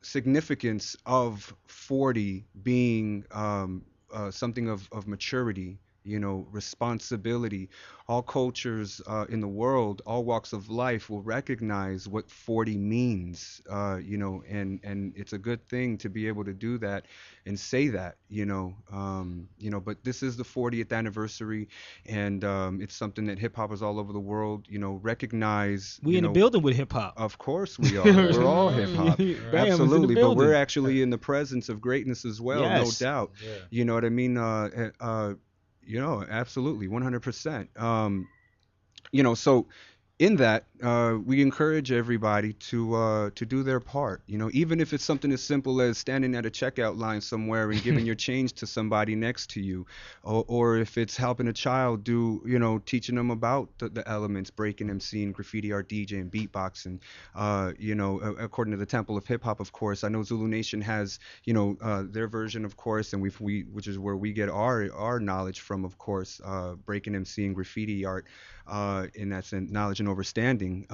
significance of 40 being something of maturity, responsibility. All cultures in the world, all walks of life will recognize what 40 means, and it's a good thing to be able to do that and say that, but this is the 40th anniversary, and it's something that hip hoppers all over the world, recognize. We in the building with hip hop. Of course we are. We're all hip hop. Absolutely, but we're actually in the presence of greatness as well, no doubt. Yeah. You know what I mean? Absolutely, 100%. So in that, we encourage everybody to do their part. Even if it's something as simple as standing at a checkout line somewhere and giving your change to somebody next to you, or if it's helping a child do, teaching them about the elements, breaking, MCing, graffiti art, DJing, beatboxing. According to the Temple of Hip Hop, of course. I know Zulu Nation has, their version, of course, and which is where we get our knowledge from, of course, breaking, MCing, graffiti art, and that's in knowledge and understanding.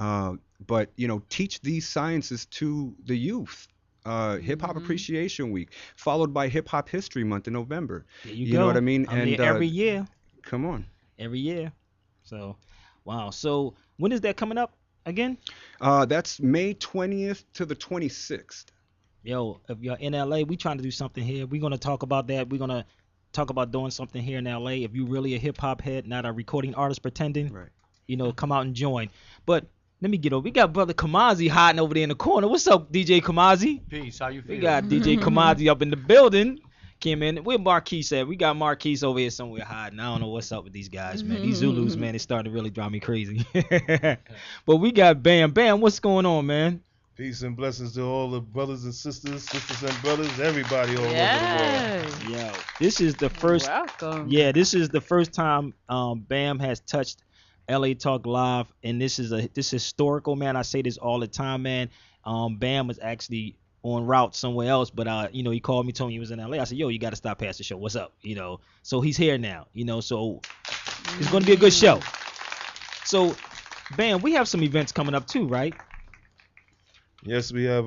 But teach these sciences to the youth. Hip Hop Appreciation Week, followed by Hip Hop History Month in November. There you know what I mean? And every year. Come on. Every year. So, wow. So when is that coming up again? That's May 20th to the 26th. Yo, if you're in LA, we trying to do something here. We're gonna talk about that. We're gonna talk about doing something here in LA, if you really a hip hop head, not a recording artist pretending, come out and join. But let me get over. We got brother Kamazi hiding over there in the corner. What's up, DJ Kamazi? Peace. How you feel? We got DJ Kamazi up in the building. Came in. Where Marquise at? We got Marquise over here somewhere hiding. I don't know what's up with these guys, man. These Zulus, man, they starting to really drive me crazy. But we got Bam. Bam, what's going on, man? Peace and blessings to all the brothers and sisters and brothers, everybody all over the world. Yo, this is the first. Welcome. Yeah, this is the first time Bam has touched LA Talk Live, and this is historical, man. I say this all the time, man. Bam was actually on route somewhere else, but he called me, told me he was in LA. I said, yo, you got to stop past the show. What's up? So he's here now. So it's going to be a good show. So, Bam, we have some events coming up too, right? Yes, we have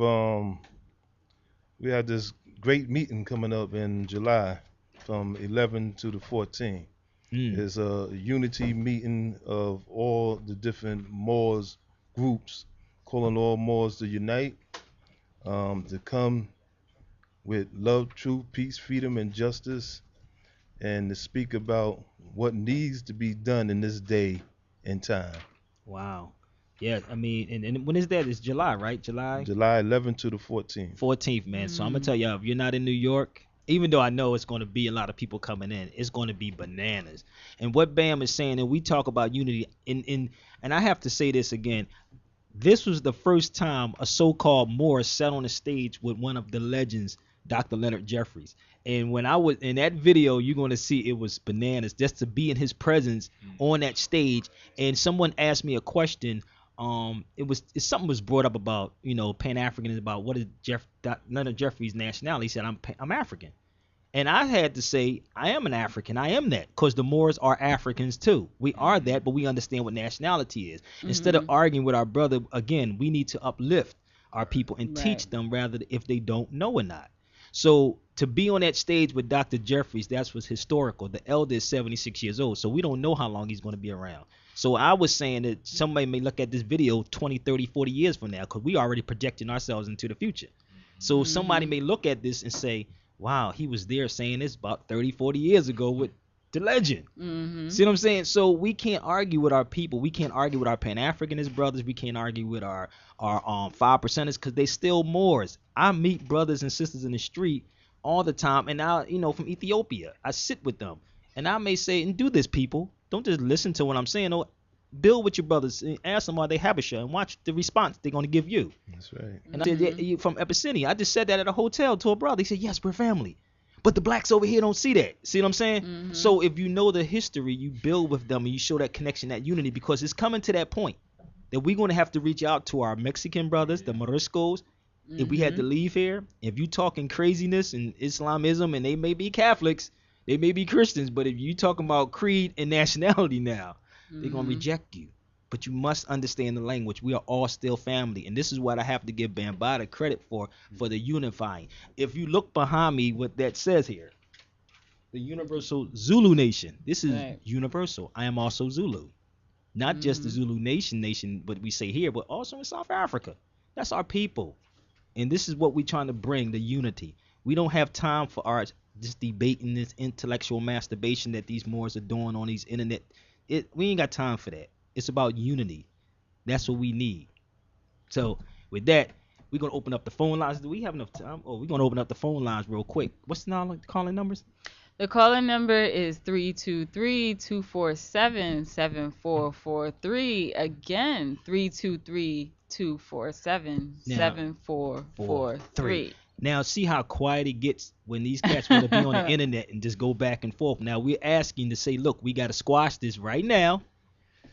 this great meeting coming up in July from 11 to the 14th. It's a unity meeting of all the different Moors groups, calling all Moors to unite, to come with love, truth, peace, freedom, and justice, and to speak about what needs to be done in this day and time. Wow. Yeah, I mean, and when is that? It's July, right? July 11 to the 14th. 14th, man. So I'm going to tell y'all, if you're not in New York, even though I know it's going to be a lot of people coming in, it's going to be bananas. And what Bam is saying, and we talk about unity, and I have to say this again, this was the first time a so-called Moor sat on the stage with one of the legends, Dr. Leonard Jeffries. And when I was in that video, you're going to see it was bananas just to be in his presence on that stage. And someone asked me a question. Something was brought up about, Pan-African, about what is Leonard Jeffries' nationality. He said, I'm African. And I had to say, I am an African. I am that, because the Moors are Africans too. We are that, but we understand what nationality is. Instead of arguing with our brother, again, we need to uplift our people and teach them, rather if they don't know or not. So to be on that stage with Dr. Jeffries, that was historical. The elder is 76 years old, so we don't know how long he's going to be around. So I was saying that somebody may look at this video 20, 30, 40 years from now, because we already projecting ourselves into the future. So somebody may look at this and say, wow, he was there saying this about 30, 40 years ago with the legend. See what I'm saying? So we can't argue with our people. We can't argue with our Pan-Africanist brothers. We can't argue with our 5%ers, because they still Moors. I meet brothers and sisters in the street all the time, and from Ethiopia, I sit with them, and I may say, and do this, people. Don't just listen to what I'm saying. No, build with your brothers. Ask them, are they Habesha, and watch the response they're going to give you. That's right. And I said, yeah, you from Epiceni. I just said that at a hotel to a brother. He said, yes, we're family. But the blacks over here don't see that. See what I'm saying? So if you know the history, you build with them and you show that connection, that unity, because it's coming to that point that we're going to have to reach out to our Mexican brothers, the Moriscos. If we had to leave here, if you talking craziness and Islamism, and they may be Catholics, they may be Christians, but if you talking about creed and nationality now, they're going to reject you. But you must understand the language. We are all still family. And this is what I have to give Bambaataa credit for the unifying. If you look behind me, what that says here, the Universal Zulu Nation. This is universal. I am also Zulu. Not just the Zulu Nation, but we say here, but also in South Africa. That's our people. And this is what we're trying to bring, the unity. We don't have time for this debate and this intellectual masturbation that these Moors are doing on these internet. We ain't got time for that. It's about unity. That's what we need. So with that, we're going to open up the phone lines. Do we have enough time? Oh, we're going to open up the phone lines real quick. What's the calling numbers? The calling number is 323-247-7443. Again, 323-247-7443. Now, see how quiet it gets when these cats want to be on the internet and just go back and forth. Now, we're asking to say, look, we got to squash this right now.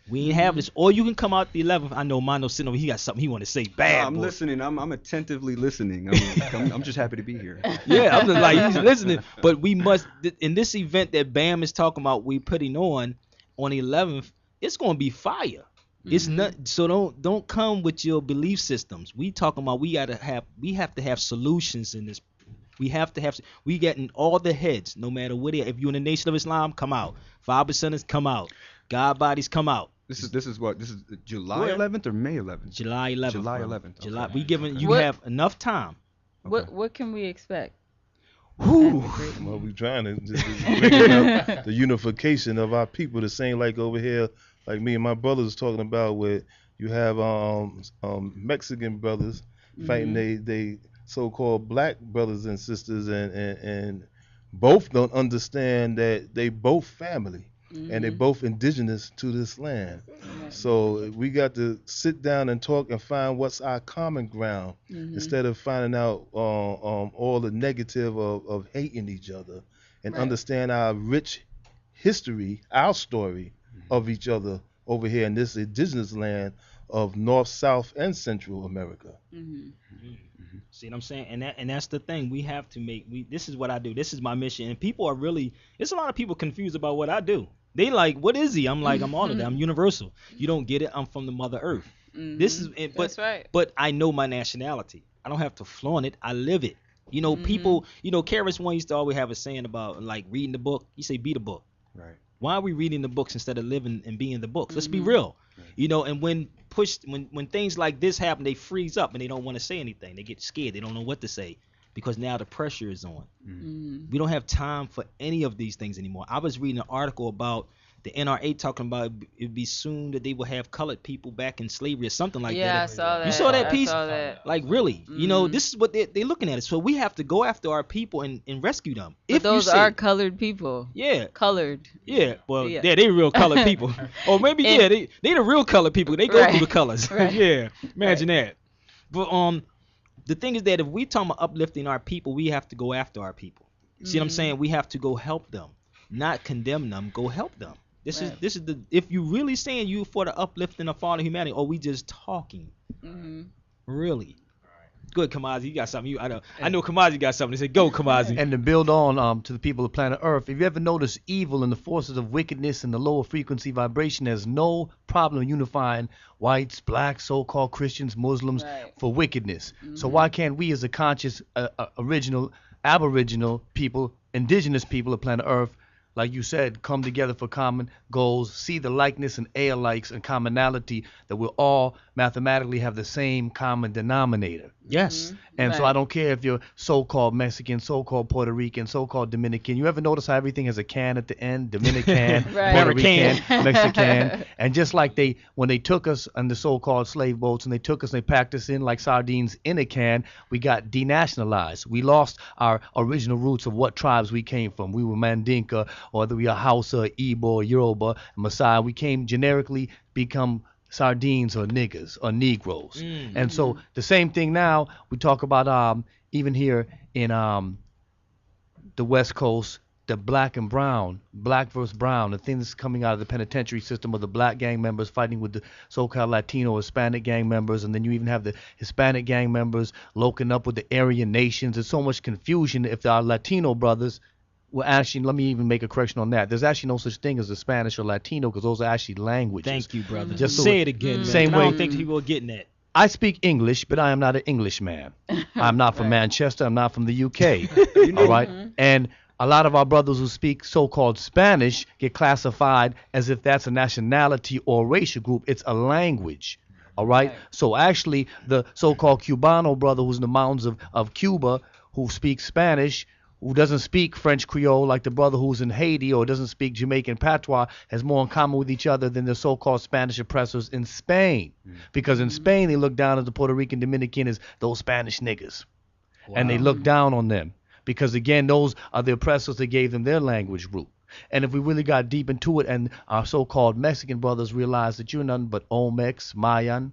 We ain't have this. Or you can come out the 11th. I know Mono sitting over. He got something he want to say bad. I'm listening. I'm attentively listening. I'm just happy to be here. Yeah, I'm just like, he's listening. But we must, in this event that Bam is talking about, we putting on the 11th, it's going to be fire. It's not, so don't come with your belief systems. We talking about we have to have solutions in this. We getting all the heads, no matter what. If you're in the Nation of Islam, come out. 5%ers, come out. God bodies, come out. This is July 11th or May 11th? July 11th. July 11th. July. We giving you have enough time. What can we expect? Whew. Well, we trying to just bring up the unification of our people. The same like over here, like me and my brothers talking about, where you have Mexican brothers fighting they so-called black brothers and sisters, and both don't understand that they both family. And they both indigenous to this land. So we got to sit down and talk and find what's our common ground instead of finding out all the negative of hating each other, and understand our rich history, our story of each other over here in this indigenous land of North, South, and Central America. See what I'm saying? And that's the thing. We have to this is what I do. This is my mission. And people are really, there's a lot of people confused about what I do. They like, what is he? I'm like, I'm all of that. I'm universal. You don't get it. I'm from the Mother Earth. This is, That's right. But I know my nationality. I don't have to flaunt it. I live it. You know, people, Karis One used to always have a saying about like reading the book. You say, be the book. Right. Why are we reading the books instead of living and being the books? Let's be real. And when things like this happen, they freeze up and they don't want to say anything. They get scared. They don't know what to say because now the pressure is on. We don't have time for any of these things anymore. I was reading an article about the NRA talking about it'd be soon that they will have colored people back in slavery or something like that. Yeah, I saw that. You saw that piece? I saw that. Like, really? This is what they're looking at it. So we have to go after our people and rescue them. But those are colored people. Yeah. Colored. Yeah. Well, yeah, they real colored people. Or maybe, they the real colored people. They go through the colors. Yeah. Imagine that. But the thing is that if we talk about uplifting our people, we have to go after our people. See what I'm saying? We have to go help them, not condemn them. Go help them. This is the, if you really saying you for the uplifting of all of humanity, or we just talking, really. Good, Kamazi, you got something. I know Kamazi got something. They say, go, Kamazi. And to build on to the people of planet Earth, if you ever notice evil and the forces of wickedness and the lower frequency vibration, there's no problem unifying whites, blacks, so-called Christians, Muslims for wickedness. So why can't we as a conscious, original, aboriginal people, indigenous people of planet Earth, like you said, come together for common goals, see the likeness and alikes and commonality that we'll all mathematically have the same common denominator. Yes. And so I don't care if you're so-called Mexican, so-called Puerto Rican, so-called Dominican. You ever notice how everything has a can at the end? Dominican, Puerto Rican, Mexican. And just like when they took us on the so-called slave boats and they took us and they packed us in like sardines in a can, we got denationalized. We lost our original roots of what tribes we came from. We were Mandinka, or whether we are Hausa, Igbo, Yoruba, Maasai. We came generically become sardines or niggers or Negroes. And so the same thing now, we talk about even here in the West Coast, the black and brown, black versus brown, the thing that's coming out of the penitentiary system of the black gang members fighting with the so-called Latino, Hispanic gang members, and then you even have the Hispanic gang members loking up with the Aryan nations. There's so much confusion if our Latino brothers. Well, actually, let me even make a correction on that. There's actually no such thing as a Spanish or Latino because those are actually languages. Thank you, brother. Just so say it again. Same way. I don't think people are getting that. I speak English, but I am not an Englishman. I'm not from Manchester. I'm not from the UK. All right? And a lot of our brothers who speak so-called Spanish get classified as if that's a nationality or racial group. It's a language. All right? So actually, the so-called Cubano brother who's in the mountains of Cuba who speaks Spanish, who doesn't speak French Creole like the brother who's in Haiti, or doesn't speak Jamaican patois, has more in common with each other than the so-called Spanish oppressors in Spain. Because in Spain, they look down at the Puerto Rican Dominican as those Spanish niggas. And they look down on them. Because, again, those are the oppressors that gave them their language root. And if we really got deep into it and our so-called Mexican brothers realized that you're nothing but Olmecs, Mayan,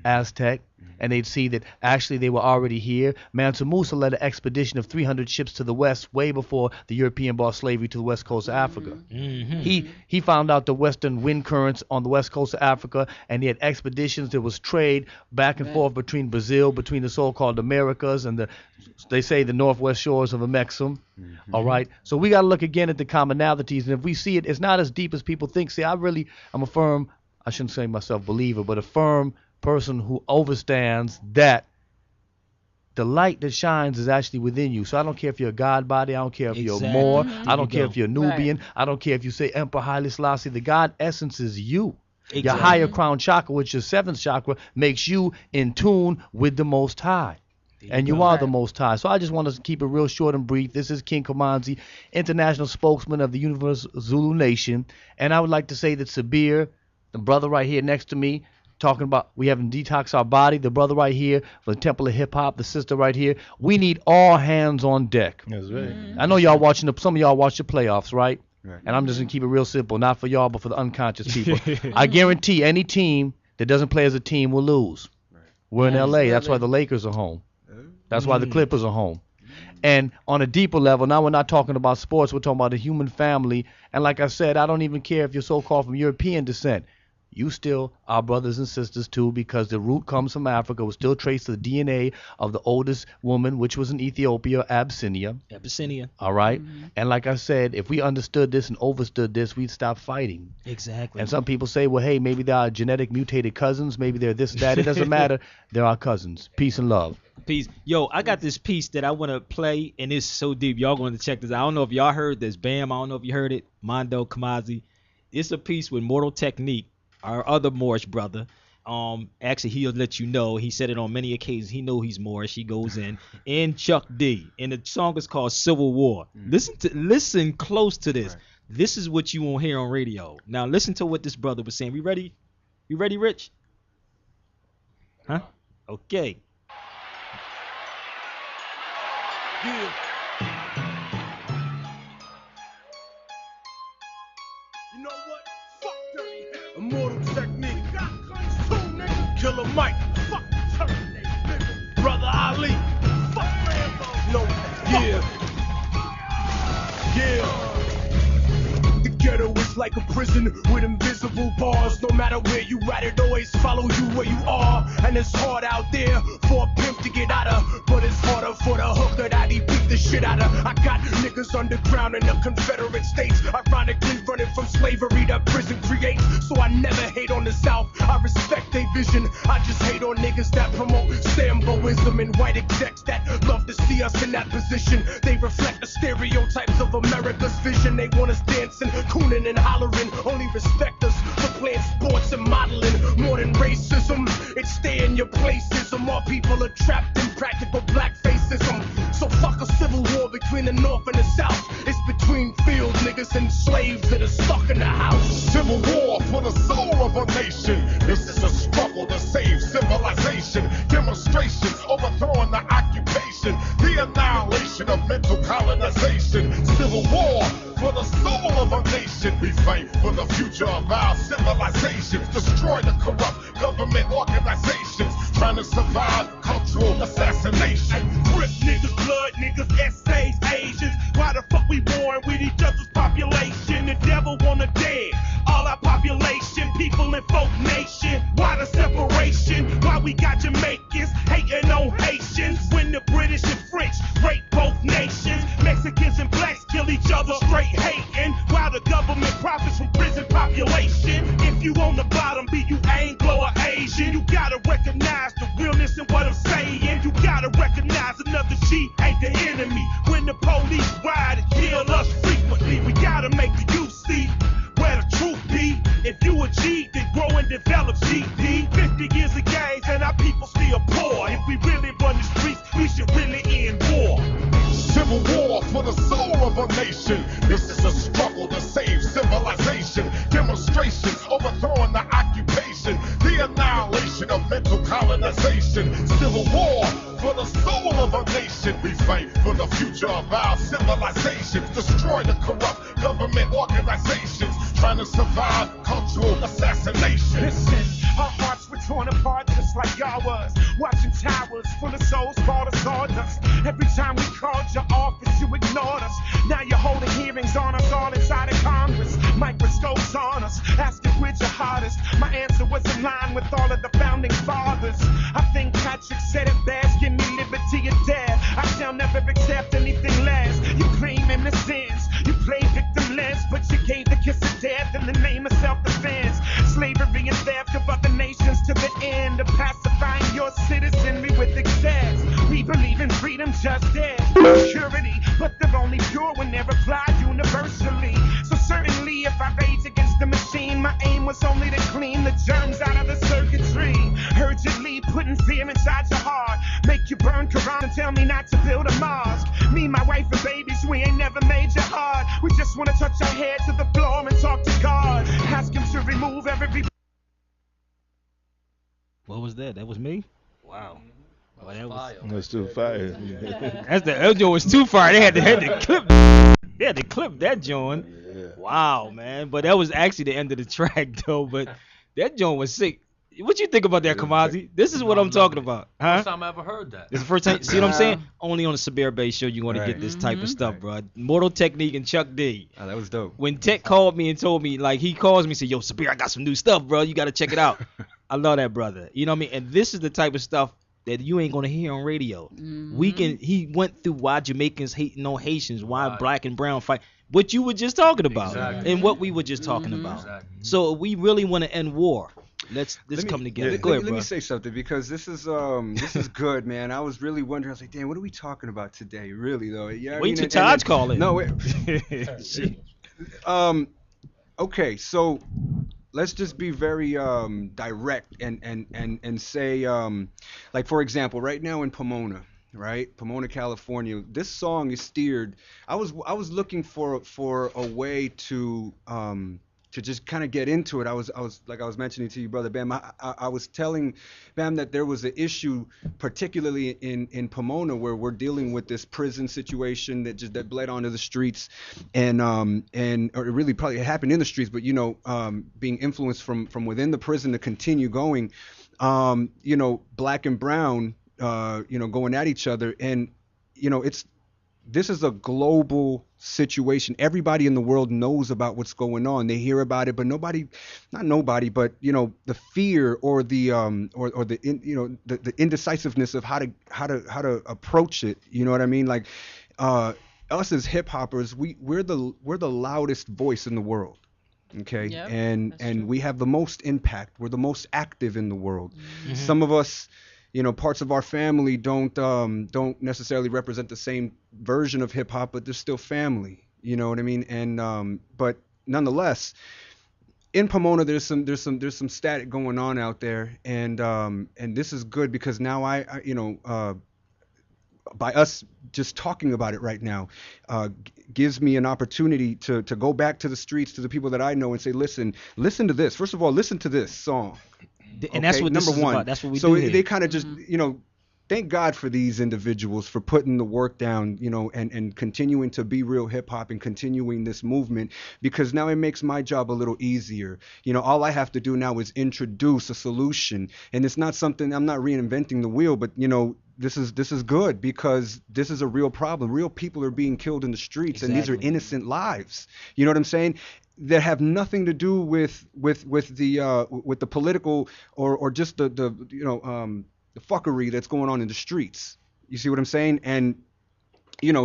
Aztec, and they'd see that actually they were already here. Mansa Musa led an expedition of 300 ships to the west way before the European brought slavery to the west coast of Africa. He found out the western wind currents on the west coast of Africa, and he had expeditions. There was trade back and forth between Brazil, between the so-called Americas and they say the northwest shores of Amexem. All right, so we got to look again at the commonalities, and if we see it, it's not as deep as people think. See, I'm a firm, I shouldn't say myself believer, but a firm person who understands that the light that shines is actually within you. So I don't care if you're a God body, I don't care if you're a Moor, I don't care if you're Nubian, I don't care if you say Emperor Haile Selassie. The God essence is you. Your higher crown chakra, which is seventh chakra, makes you in tune with the Most High. And you are the Most High. So I just want to keep it real short and brief. This is King Kamanzi, international spokesman of the Universal Zulu Nation. And I would like to say that Sabir, the brother right here next to me, talking about we haven't detoxed our body, the brother right here for the Temple of Hip Hop, the sister right here. We need all hands on deck. That's right. I know y'all watching some of y'all watch the playoffs, right? And I'm just gonna keep it real simple, not for y'all, but for the unconscious people. I guarantee any team that doesn't play as a team will lose. We're in LA. That's why the Lakers are home. That's why the Clippers are home. And on a deeper level, now we're not talking about sports, we're talking about the human family. And like I said, I don't even care if you're so-called from European descent. You still are brothers and sisters too, because the root comes from Africa. We still trace the DNA of the oldest woman, which was in Ethiopia, Abyssinia. All right? And like I said, if we understood this and overstood this, we'd stop fighting. Exactly. And some people say, well, hey, maybe they are genetic mutated cousins. Maybe they're this, that. It doesn't matter. They're our cousins. Peace and love. Peace. Yo, I got this piece that I want to play, and it's so deep. Y'all going to check this out. I don't know if y'all heard this. Bam, I don't know if you heard it. Mondo Kamazi. It's a piece with Mortal Technique, our other Moorish brother. Actually, he'll let you know. He said it on many occasions. He know he's Moorish. He goes in. And Chuck D. And the song is called Civil War. Listen close to this. Right. This is what you won't hear on radio. Now listen to what this brother was saying. We ready? You ready, Rich? Huh? Okay. Yeah. You know what? Fuck dirty hell. Immortal Technique. Killer Mike. Fuck Terminator. Nigga. Brother Ali. Fuck Rambo. No. Yeah. Yeah. The ghetto is like a prison with invisible bars. No matter where you at, it always follow you where you are. And it's hard out there for a pimp to get out of, but it's harder for the hooker that he beat the shit out of. I got niggas underground in the Confederate States, ironically running from slavery that prison creates. So I never hate on the South, I respect their vision. I just hate on niggas that promote Samboism and white execs that love to see us in that position. They reflect the stereotypes of America's vision. They want us dancing, cooning and hollering, only respect us for playing sports and modeling. More than racism, it's stay in your placism. All people are trapped in practical blackfacism. So fuck a civil war between the North and the South. It's between field niggas and slaves that are stuck in the house. Civil war for the soul of a nation. This is a struggle to save civilization. Demonstrations overthrowing the occupation. The annihilation of mental colonization. Civil war for the soul of a nation. We fight for the future of our civilizations. Destroy the corrupt government organizations. Trying to survive cultural assassination. Rip niggas, blood niggas, essays, Asians. Why the fuck we born with each other's population? The devil wanna dead all our population, people in folk nation. Why the separation? Why we got Jamaicans hating on Haitians when the British and French rape both nations? Mexicans and blacks kill each other straight hating, while the government profits from prison population. If you on the bottom, be you Anglo or Asian, you gotta recognize the realness in what I'm saying. You gotta recognize another G ain't the enemy. When the police ride and kill us frequently, we gotta make the youth see where the truth be. If you a G, then grow and develop GD. 50 years of games and our people still poor. If we really run the streets, we should really end war. Civil war for the soul of a nation. This is a struggle to save civilization. Demonstrations overthrowing the occupation. The annihilation of mental colonization. Civil war for the soul of a nation. We fight for the future of our civilizations. Destroy the corrupt government organizations. Trying to survive cultural assassination. Listen, our hearts were torn apart just like y'all was. Watching towers full of souls fall to sawdust. Every time we called your office, you ignored us. Now you're holding hearings on us all inside of Congress. Microscopes on us, asking which are hardest. My answer was in line with all of the founding fathers. I think Patrick said it best, give me liberty or death. I shall never accept anything less. You claim innocence, you play victimless, but you gave the kiss of death in the name of self-defense. Slavery and theft of other nations to the end of pacifying your citizenry with excess. We believe in freedom, justice, security, but they're only pure when they're applied universally. So certainly if I rage against the machine, my aim was only to clean the germs out of the circuitry. Urgently putting fear inside your heart. Make you burn Quran and tell me not to build a mosque. Me, my wife, and babies, we ain't never made you hard. We just want to touch our head to the floor and talk to God. Ask him to remove every... What was that? That was me? Wow. Oh, that was That's too fire. that joint was too fire. They had to clip. They had to clip that joint. Yeah. Wow, man. But that was actually the end of the track, though. But that joint was sick. What you think about that, Kamazi? This is what I'm talking about, huh? First time I ever heard that. This is the first time. See what I'm saying? Only on the Sabir Bey Show you want to get this type of stuff, bro. Mortal Technique and Chuck D. Oh, that was dope. When Tech called me and told me, like, he calls me and said, yo, Sabir, I got some new stuff, bro. You got to check it out. I love that brother. You know what I mean? And this is the type of stuff that you ain't gonna hear on radio. He went through why Jamaicans hating on Haitians, why black and brown fight. What you were just talking about, and what we were just talking about. Exactly. So we really want to end war. Let's come together. Go ahead, let bro. me say something, because this is good, man. I was really wondering. I was like, damn, what are we talking about today? Really though. Yeah. Wait till Taj call in. No. Okay, so let's just be very direct and say, like, for example, right now in Pomona, California, this song is steered. I was looking for a way to just kind of get into it. I was like I was mentioning to you, brother Bam. I was telling Bam that there was an issue, particularly in Pomona, where we're dealing with this prison situation that bled onto the streets, and or it really probably happened in the streets, but being influenced from within the prison to continue going, black and brown, going at each other, and this is a global situation. Everybody in the world knows about what's going on. They hear about it, but the fear or the indecisiveness of how to approach it. You know what I mean? Like us as hip hoppers, we're the loudest voice in the world. Okay, Yep, and we have the most impact. We're the most active in the world. Mm-hmm. Some of us, parts of our family don't necessarily represent the same version of hip hop, but they're still family. You know what I mean? And but nonetheless, in Pomona, there's some static going on out there, and this is good because now I by us just talking about it right now, gives me an opportunity to go back to the streets, to the people that I know, and say, listen to this. First of all, listen to this song. And that's what number this is one. about. That's what we so do here. They kind of just, thank God for these individuals for putting the work down, and continuing to be real hip hop and continuing this movement, because now it makes my job a little easier. All I have to do now is introduce a solution, and it's not something, I'm not reinventing the wheel, but this is good because this is a real problem. Real people are being killed in the streets, and these are innocent lives. You know what I'm saying? That have nothing to do with the political or just the fuckery that's going on in the streets. You see what I'm saying? And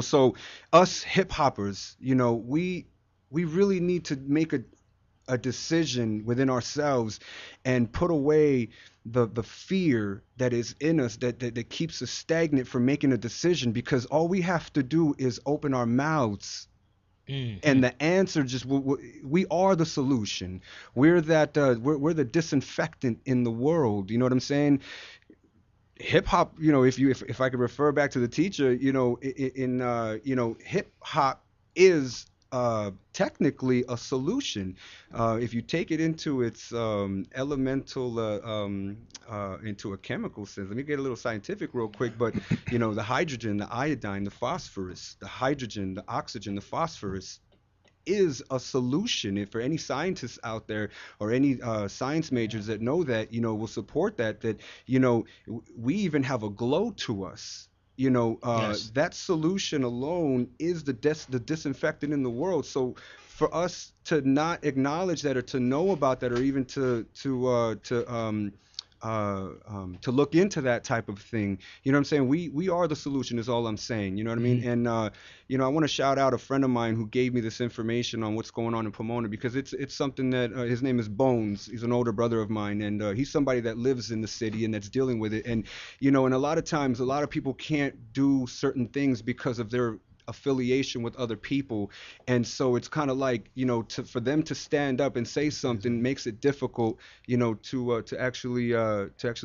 so us hip hoppers, we really need to make a decision within ourselves and put away the fear that is in us that keeps us stagnant from making a decision, because all we have to do is open our mouths. And the answer we are the solution. We're we're the disinfectant in the world. You know what I'm saying? Hip hop, if I could refer back to the teacher, hip hop is technically a solution. If you take it into its elemental, into a chemical sense. Let me get a little scientific real quick, but the hydrogen, the iodine, the phosphorus, the hydrogen, the oxygen, the phosphorus is a solution. If for any scientists out there or any science majors that know that, will support that we even have a glow to us. Yes. That solution alone is the disinfectant in the world. So for us to not acknowledge that, or to know about that, or even to look into that type of thing, you know what I'm saying? We are the solution is all I'm saying. You know what I mean? And I want to shout out a friend of mine who gave me this information on what's going on in Pomona, because it's something that his name is Bones. He's an older brother of mine, and he's somebody that lives in the city and that's dealing with it. And and a lot of times, a lot of people can't do certain things because of their affiliation with other people, and so it's kind of like, you know, for them to stand up and say something makes it difficult, you know, to actually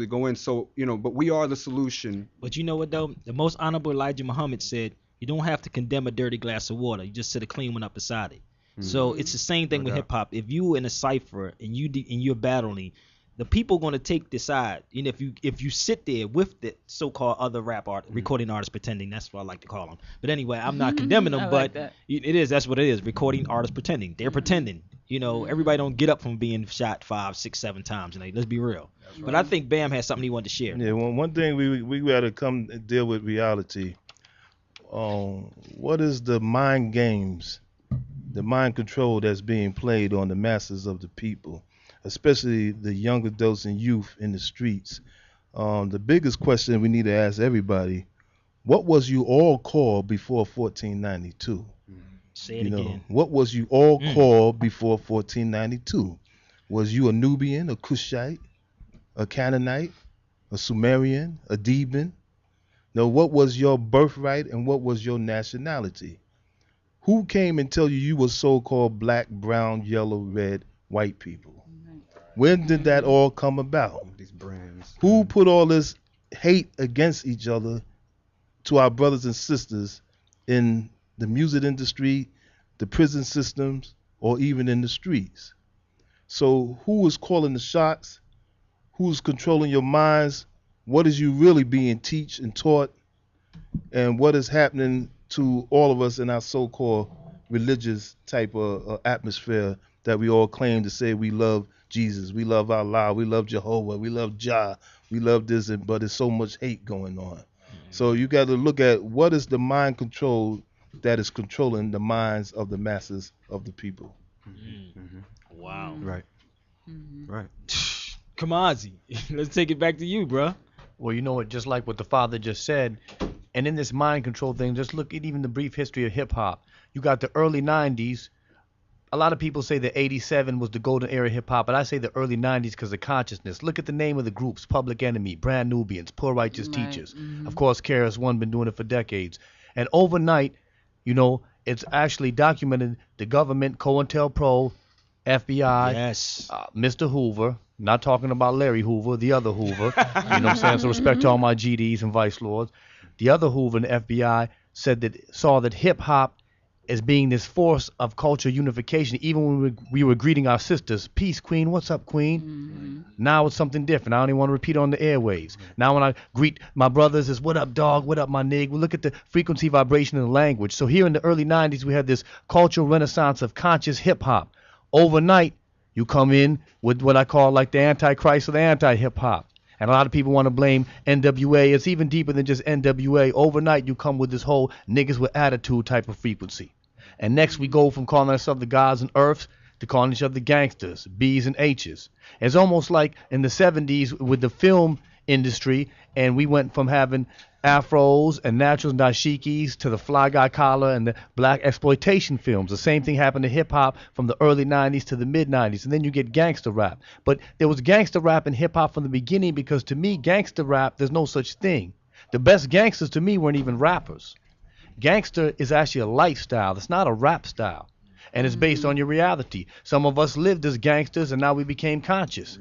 go in. So, you know, but we are the solution. But you know what though? The most honorable Elijah Muhammad said, "You don't have to condemn a dirty glass of water. You just set a clean one up beside it." So it's the same thing with hip hop. If you in a cipher and you're battling, the people going to take the side. You know, if you sit there with the so-called other recording artists pretending, that's what I like to call them. But anyway, I'm not condemning them, but that's what it is. Recording artists pretending. They're pretending. You know, everybody don't get up from being shot 5, 6, 7 times. And let's be real. Right. But I think Bam has something he wanted to share. Yeah, one thing we got to come deal with reality. What is the mind games, the mind control that's being played on the masses of the people, especially the young adults and youth in the streets? The biggest question we need to ask everybody: what was you all called before 1492? Say it again. What was you all called before 1492? Was you a Nubian, a Cushite, a Canaanite, a Sumerian, a Theban? No, what was your birthright and what was your nationality? Who came and tell you were so-called black, brown, yellow, red, white people? When did that all come about? These brands. Who put all this hate against each other to our brothers and sisters in the music industry, the prison systems, or even in the streets? So who is calling the shots? Who's controlling your minds? What is you really being teach and taught? And what is happening to all of us in our so-called religious type of atmosphere that we all claim to say we love Jesus, we love Allah, we love Jehovah, we love Jah, we love this, but there's so much hate going on. So you got to look at what is the mind control that is controlling the minds of the masses of the people. Wow. Right. Right. Come on, Z. Let's take it back to you, bro. Well, you know what, just like what the father just said, and in this mind control thing, just look at even the brief history of hip hop. You got the early 90s. A lot of people say that 87 was the golden era of hip hop, but I say the early 90s because of consciousness. Look at the name of the groups: Public Enemy, Brand Nubians, Poor Righteous Teachers. Of course, KRS-One been doing it for decades. And overnight, you know, it's actually documented the government, COINTELPRO, FBI, Mr. Hoover, not talking about Larry Hoover, the other Hoover, you know what I'm saying? So respect to all my GDs and Vice Lords. The other Hoover in the FBI saw that hip hop as being this force of culture unification. Even when we were greeting our sisters, peace, queen, what's up, queen? Now it's something different. I don't even want to repeat on the airwaves. Now when I greet my brothers, it's what up, dog, what up, my nig. We look at the frequency, vibration, and the language. So here in the early 90s, we had this cultural renaissance of conscious hip hop. Overnight, you come in with what I call like the antichrist or the anti-hip hop. And a lot of people want to blame NWA. It's even deeper than just NWA. Overnight, you come with this whole niggas with attitude type of frequency. And next, we go from calling ourselves the gods and earths to calling each other gangsters, B's and H's. It's almost like in the 70s with the film industry, and we went from having afros and naturals and dashikis to the fly guy collar and the black exploitation films. The same thing happened to hip hop from the early 90s to the mid 90s, and then you get gangster rap. But there was gangster rap and hip hop from the beginning, because to me, gangster rap, there's no such thing. The best gangsters to me weren't even rappers. Gangster is actually a lifestyle. It's not a rap style, and it's based on your reality. Some of us lived as gangsters, and now we became conscious.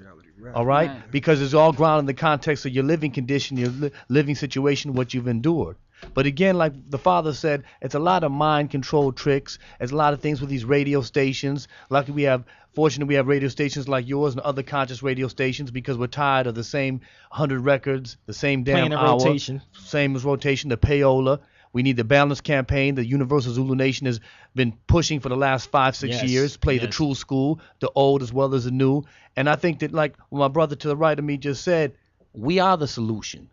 All right? Because it's all grounded in the context of your living condition, your living situation, what you've endured. But again, like the father said, it's a lot of mind control tricks. It's a lot of things with these radio stations. Fortunately, we have radio stations like yours and other conscious radio stations, because we're tired of the same 100 records, the same damn Playing a hour, rotation. same as rotation, the payola. We need the balance campaign. The Universal Zulu Nation has been pushing for the last 5-6 years. Play the true school, the old as well as the new. And I think that, like what my brother to the right of me just said, we are the solution.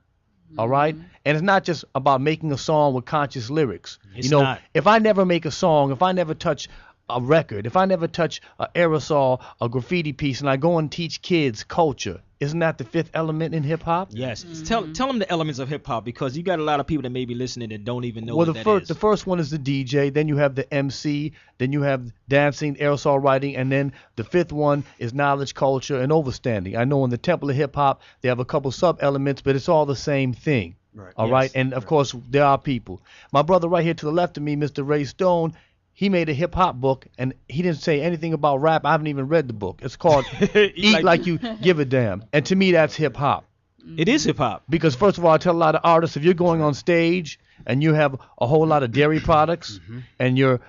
All right? And it's not just about making a song with conscious lyrics. It's not. If I never make a song, if I never touch a record, if I never touch an aerosol, a graffiti piece, and I go and teach kids culture, isn't that the fifth element in hip hop? Yes. Tell them the elements of hip hop, because you got a lot of people that may be listening that don't even know Well, what that is. the first one is the DJ, then you have the MC, then you have dancing, aerosol writing, and then the fifth one is knowledge, culture, and overstanding. I know in the Temple of Hip Hop, they have a couple sub-elements, but it's all the same thing. Right. All right, and of course there are people. My brother right here to the left of me, Mr. Ray Stone, he made a hip hop book, and he didn't say anything about rap. I haven't even read the book. It's called Eat Like You Give a Damn, and to me that's hip hop. It is hip hop. Because first of all, I tell a lot of artists, if you're going on stage and you have a whole lot of dairy products and your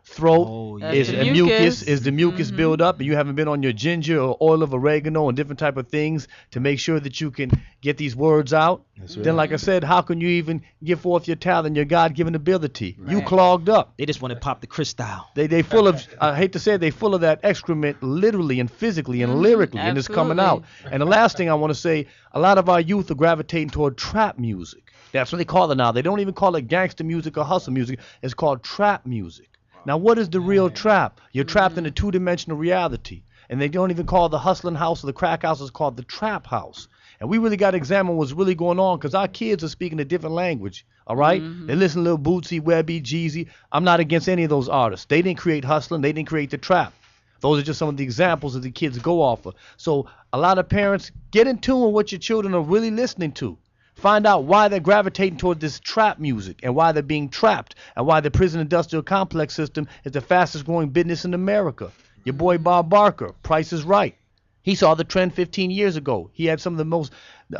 throat is the mucus, mucus. the mucus build up, and you haven't been on your ginger or oil of oregano and different type of things to make sure that you can get these words out, then like I said, how can you even give forth your talent, your God-given ability? You clogged up. They just want to pop the crystal. They full of, I hate to say it, they full of that excrement literally and physically and lyrically, and it's coming out. And the last thing I want to say, a lot of our youth are gravitating toward trap music. That's what they call it now. They don't even call it gangster music or hustle music. It's called trap music. Now, what is the real trap? You're trapped in a two-dimensional reality. And they don't even call the hustling house or the crack house. It's called the trap house. And we really got to examine what's really going on because our kids are speaking a different language. All right? They listen to Lil Bootsy, Webby, Jeezy. I'm not against any of those artists. They didn't create hustling. They didn't create the trap. Those are just some of the examples that the kids go off of. So a lot of parents, get in tune with what your children are really listening to. Find out why they're gravitating toward this trap music and why they're being trapped and why the prison industrial complex system is the fastest growing business in America. Your boy Bob Barker, Price is Right. He saw the trend 15 years ago. He had some of the most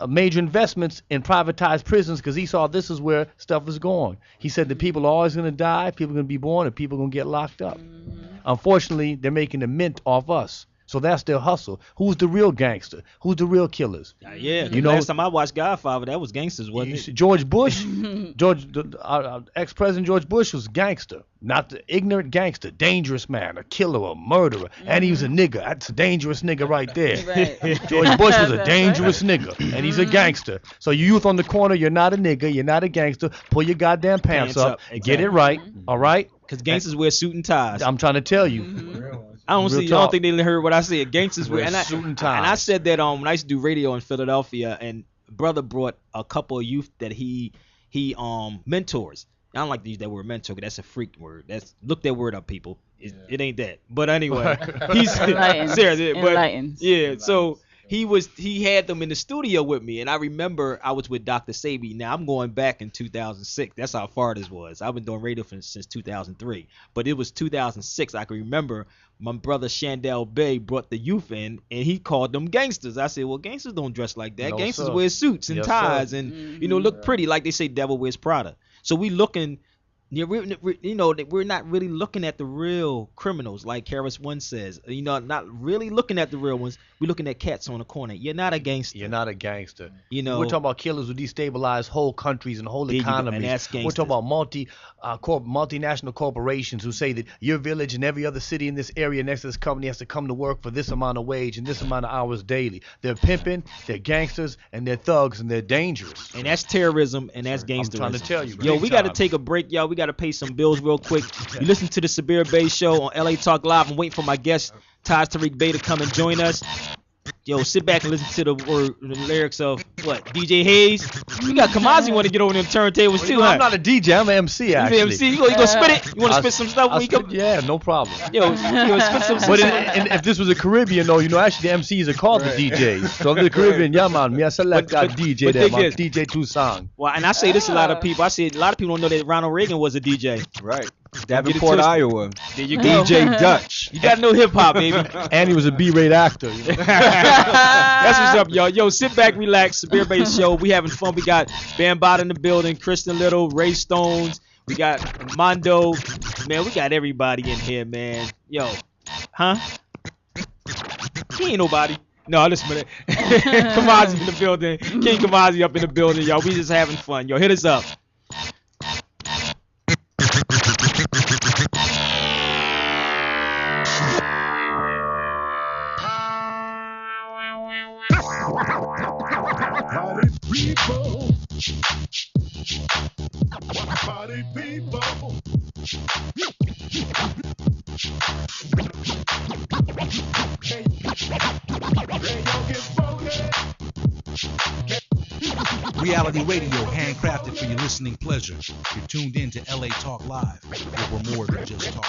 major investments in privatized prisons because he saw this is where stuff is going. He said that people are always going to die, people are going to be born, and people are going to get locked up. Unfortunately, they're making a mint off us. So that's their hustle. Who's the real gangster? Who's the real killers? Yeah, you know, last time I watched Godfather, that was gangsters, wasn't it? George Bush, ex-president George Bush was gangster, not the ignorant gangster, dangerous man, a killer, a murderer, and he was a nigger. That's a dangerous nigga right there. George Bush was a dangerous nigga, and he's a gangster. So you youth on the corner, you're not a nigga, you're not a gangster. Pull your goddamn pants up, get it right, all right? Because gangsters wear suit and ties. I'm trying to tell you. I don't think they heard what I said. Gangsters wear suit and ties. And I said that when I used to do radio in Philadelphia, and brother brought a couple of youth that he mentors. I don't like to use that word mentor because that's a freak word. Look that word up, people. It ain't that. But anyway, he's serious. But yeah, so he had them in the studio with me, and I remember I was with Dr. Sabi. Now I'm going back in 2006. That's how far this was. I've been doing radio since 2003, but it was 2006. I can remember my brother Shandell Bey brought the youth in, and he called them gangsters. I said, well, gangsters don't dress like that. No, gangsters sir. wear suits and Yes, ties sir. and look pretty, like they say devil wears Prada. So we looking. Yeah, we're not really looking at the real criminals, like Harris One says. Not really looking at the real ones. We're looking at cats on the corner. You're not a gangster. You're not a gangster. You know, we're talking about killers who destabilize whole countries and whole economies. And that's we're talking about multinational corporations who say that your village and every other city in this area next to this company has to come to work for this amount of wage and this amount of hours daily. They're pimping, they're gangsters, and they're thugs, and they're dangerous. And that's terrorism, and that's gangsterism. I'm trying to tell you. Yo, we got to take a break, y'all. We got to pay some bills real quick. You listen to the Sabir Bey Show on LA Talk Live. I'm waiting for my guest, Taj Tariq Bey, to come and join us. Yo, sit back and listen to the lyrics of what? DJ Hayes. We got Kamazi want to get over them turntables too, huh? I'm not a DJ. I'm an MC actually. You're an MC. You gonna spit it? You want to spit some stuff when you come? Yeah, no problem. Yo, spit some. But if this was a Caribbean, though, actually the MCs are called the DJs. So if the Caribbean, yeah, man, me I select that DJ there, man. DJ Tucson. Well, and I say this to a lot of people. I say a lot of people don't know that Ronald Reagan was a DJ. Right. Davenport, Iowa. There you go. DJ Dutch. You gotta know hip hop, baby. And he was a B-rate actor. That's what's up, y'all. Yo, sit back, relax. Sabir Bey Show. We having fun. We got Bambaataa in the building, Kristen Little, Ray Stones. We got Mondo. Man, we got everybody in here, man. Yo, huh? He ain't nobody. No, listen to that. Kamazi in the building. King Kamazi up in the building, y'all. We just having fun. Yo, hit us up. Party people. Reality radio, handcrafted for your listening pleasure. You're tuned in to LA Talk Live, where we're more than just talk.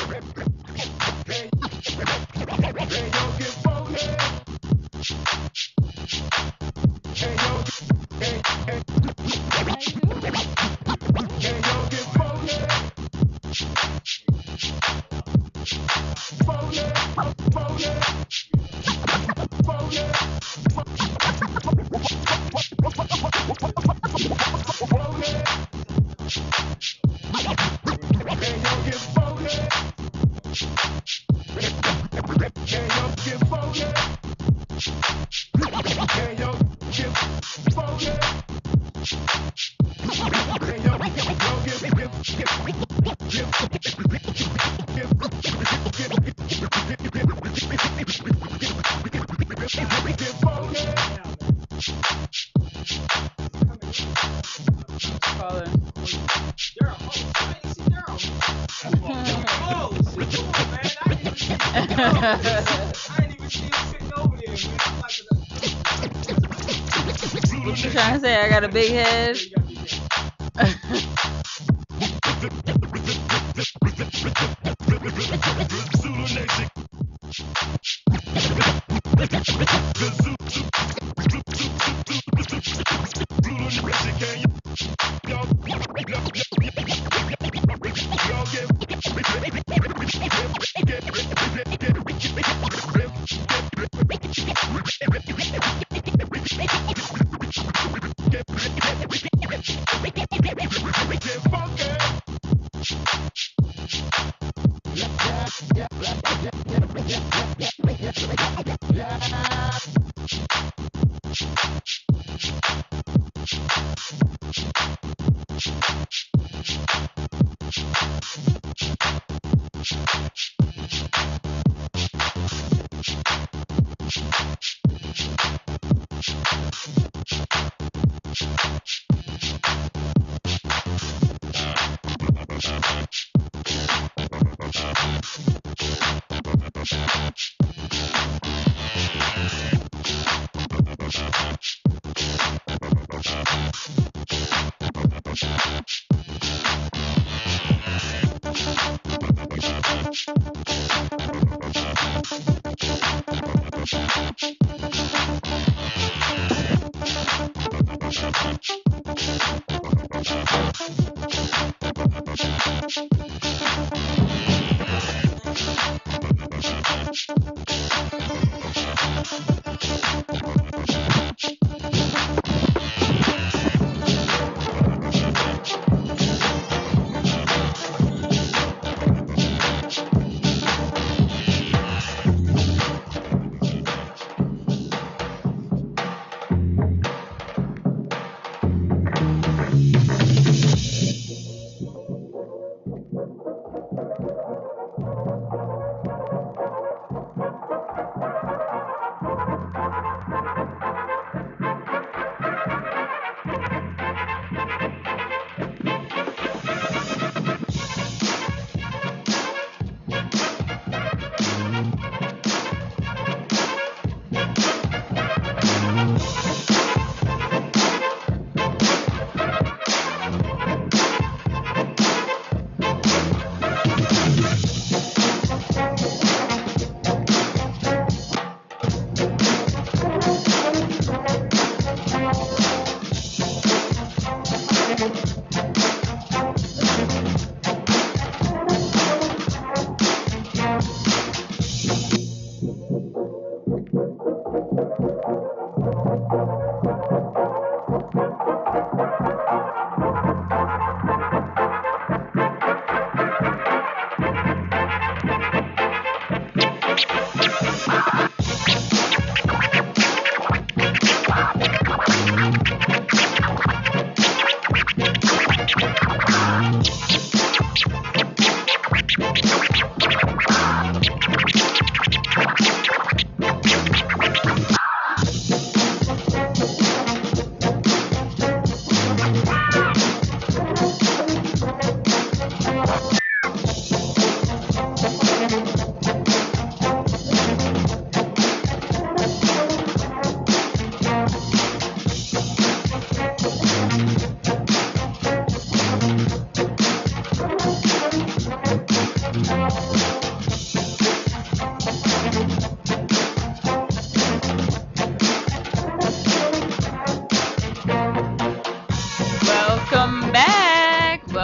What you trying to say? I got a big head.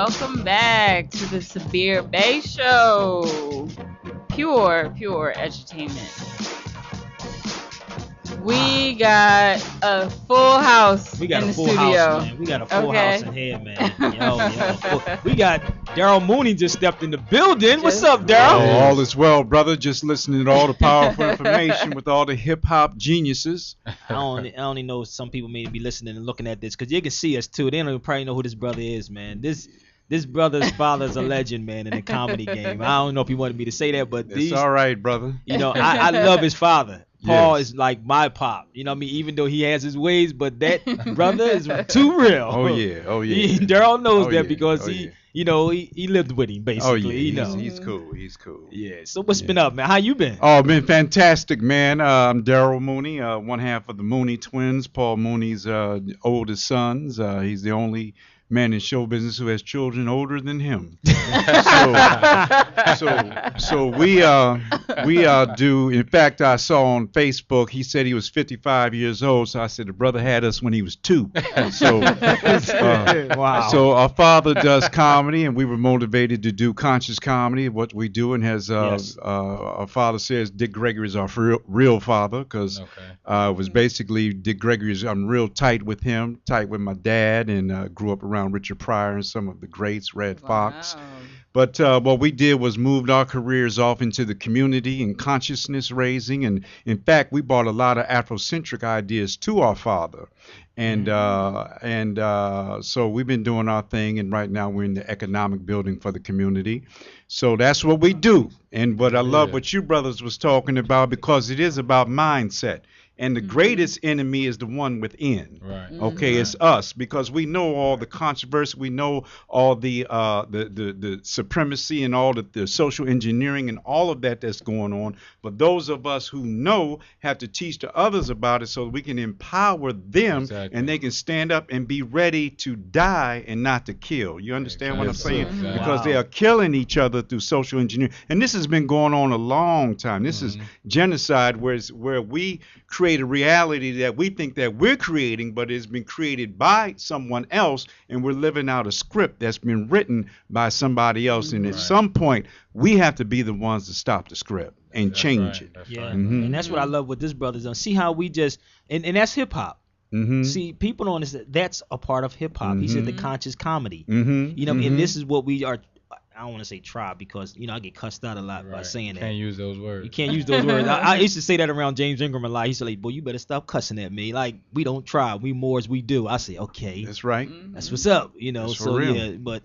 Welcome back to the Sabir Bey Show. Pure entertainment. We got a full house We got in a the full studio. house, man. We got a full house in here, man. Yo. We got Daryl Mooney just stepped in the building. What's up, Daryl? Oh, all is well, brother. Just listening to all the powerful information with all the hip hop geniuses. I only know some people may be listening and looking at this because you can see us too. They don't even probably know who this brother is, man. this brother's father's a legend, man, in the comedy game. I don't know if he wanted me to say that, but It's all right, brother. you know, I love his father. Paul Yes. is like my pop. You know what I mean? Even though he has his ways, but that brother is too real. Oh yeah, oh yeah. Daryl knows Oh, that yeah. because Oh, he, yeah. you know, he lived with him basically. Oh yeah, You know. he's cool. He's cool. Yeah. So what's been up, man? How you been? Oh, been fantastic, man. I'm Daryl Mooney, one half of the Mooney twins, Paul Mooney's oldest sons. He's the only man in show business who has children older than him. So we do. In fact, I saw on Facebook he said he was 55 years old. So I said the brother had us when he was 2. So Wow. So our father does comedy, and we were motivated to do conscious comedy. What we do, and has Yes. our father says Dick Gregory is our real father, because it was basically Dick Gregory's. I'm real tight with him, tight with my dad, and grew up around Richard Pryor and some of the greats, Red Fox. But what we did was moved our careers off into the community and consciousness raising. And in fact, we brought a lot of Afrocentric ideas to our father. And so we've been doing our thing. And right now we're in the economic building for the community. So that's what we do. And what I love what you brothers was talking about, because it is about mindset. And the greatest enemy is the one within. Right. Okay, it's us, because we know all the controversy, we know all the supremacy and all the social engineering and all of that that's going on. But those of us who know have to teach the others about it so that we can empower them, and they can stand up and be ready to die and not to kill. You understand what I'm saying? Because they are killing each other through social engineering. And this has been going on a long time. This is genocide, where we create a reality that we think that we're creating, but it's been created by someone else, and we're living out a script that's been written by somebody else. And at some point, we have to be the ones to stop the script and change it. Yeah, and that's what I love with this brothers. See how we just and that's hip hop. See, people don't understand that's a part of hip hop. He said the conscious comedy. You know, and this is what we are. I don't want to say try, because you know I get cussed out a lot by saying that. Can't use those words. You can't use those words. I used to say that around James Ingram a lot. He said, like, boy, you better stop cussing at me. Like, we don't try. We more as we do. I say, okay. That's right. That's what's up. You know, That's for so real. but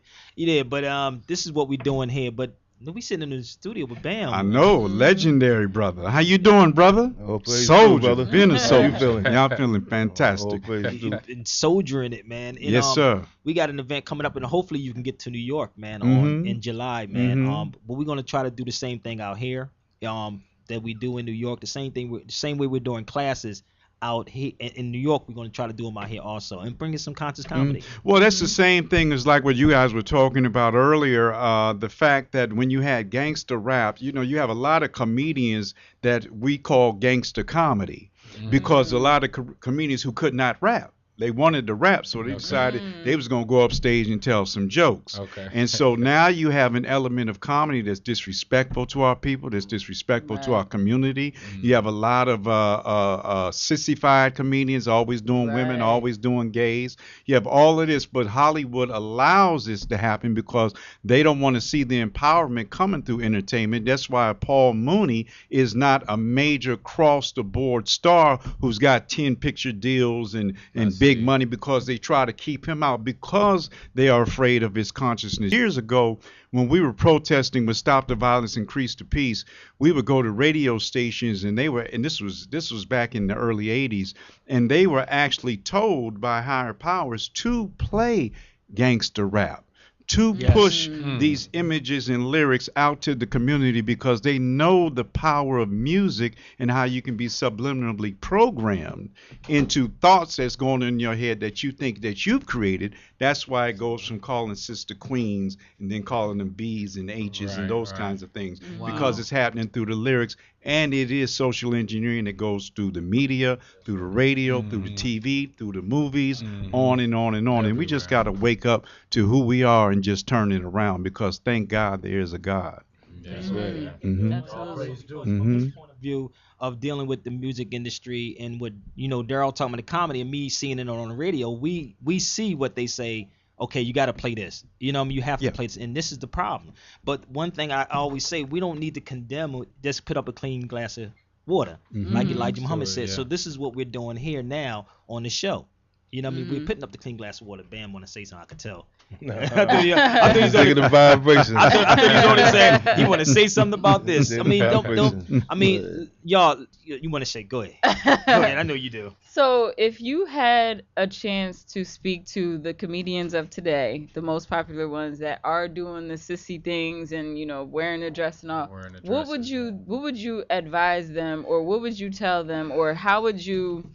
this is what we're doing here. But we sitting in the studio with Bam. I know, legendary brother. How you doing, brother? praise Soldier, you, brother. been a How soldier. you feeling? Yeah, I'm feeling fantastic. And soldiering it, man. And, Yes, sir. We got an event coming up, and hopefully you can get to New York, man, in July, man. But we're gonna try to do the same thing out here, that we do in New York. The same way we're doing classes out here in New York. We're gonna try to do them out here also, and bring in some conscious comedy. Well, that's the same thing as like what you guys were talking about earlier. The fact that when you had gangster rap, you know, you have a lot of comedians that we call gangster comedy, because a lot of comedians who could not rap. They wanted to rap, so they decided they was going to go up stage and tell some jokes. And so now you have an element of comedy that's disrespectful to our people, that's disrespectful to our community. You have a lot of sissified comedians always doing women, always doing gays. You have all of this, but Hollywood allows this to happen because they don't want to see the empowerment coming through entertainment. That's why Paul Mooney is not a major cross-the-board star who's got 10 picture deals and big money, because they try to keep him out because they are afraid of his consciousness. Years ago, when we were protesting with Stop the Violence, Increase the Peace, we would go to radio stations, and this was back in the early 80s, and they were actually told by higher powers to play gangster rap, to push these images and lyrics out to the community, because they know the power of music and how you can be subliminally programmed into thoughts that's going on in your head that you think that you've created. That's why it goes from calling sister queens and then calling them B's and H's and those kinds of things, because it's happening through the lyrics. And it is social engineering that goes through the media, through the radio, through the TV, through the movies, on and on and on. And we just got to wake up to who we are and just turn it around, because thank God there is a God. That's right. Absolutely. Point of view of dealing with the music industry, and what, you know, Daryl talking about the comedy and me seeing it on the radio, we see what they say. Okay, you got to play this. You know, you have to play this, and this is the problem. But one thing I always say, we don't need to condemn. Just put up a clean glass of water, like Elijah Muhammad said. So this is what we're doing here now on the show. You know what I mean? We're putting up the clean glass of water. Bam, want to say something, I could tell. No. I thought he's Negative vibrations. I thought he was only saying he want to say something about this. I mean, don't. I mean, y'all, you want to say? Go ahead. Go ahead. I know you do. So, if you had a chance to speak to the comedians of today, the most popular ones that are doing the sissy things and wearing a dress and all, what would you advise them, or what would you tell them, or how would you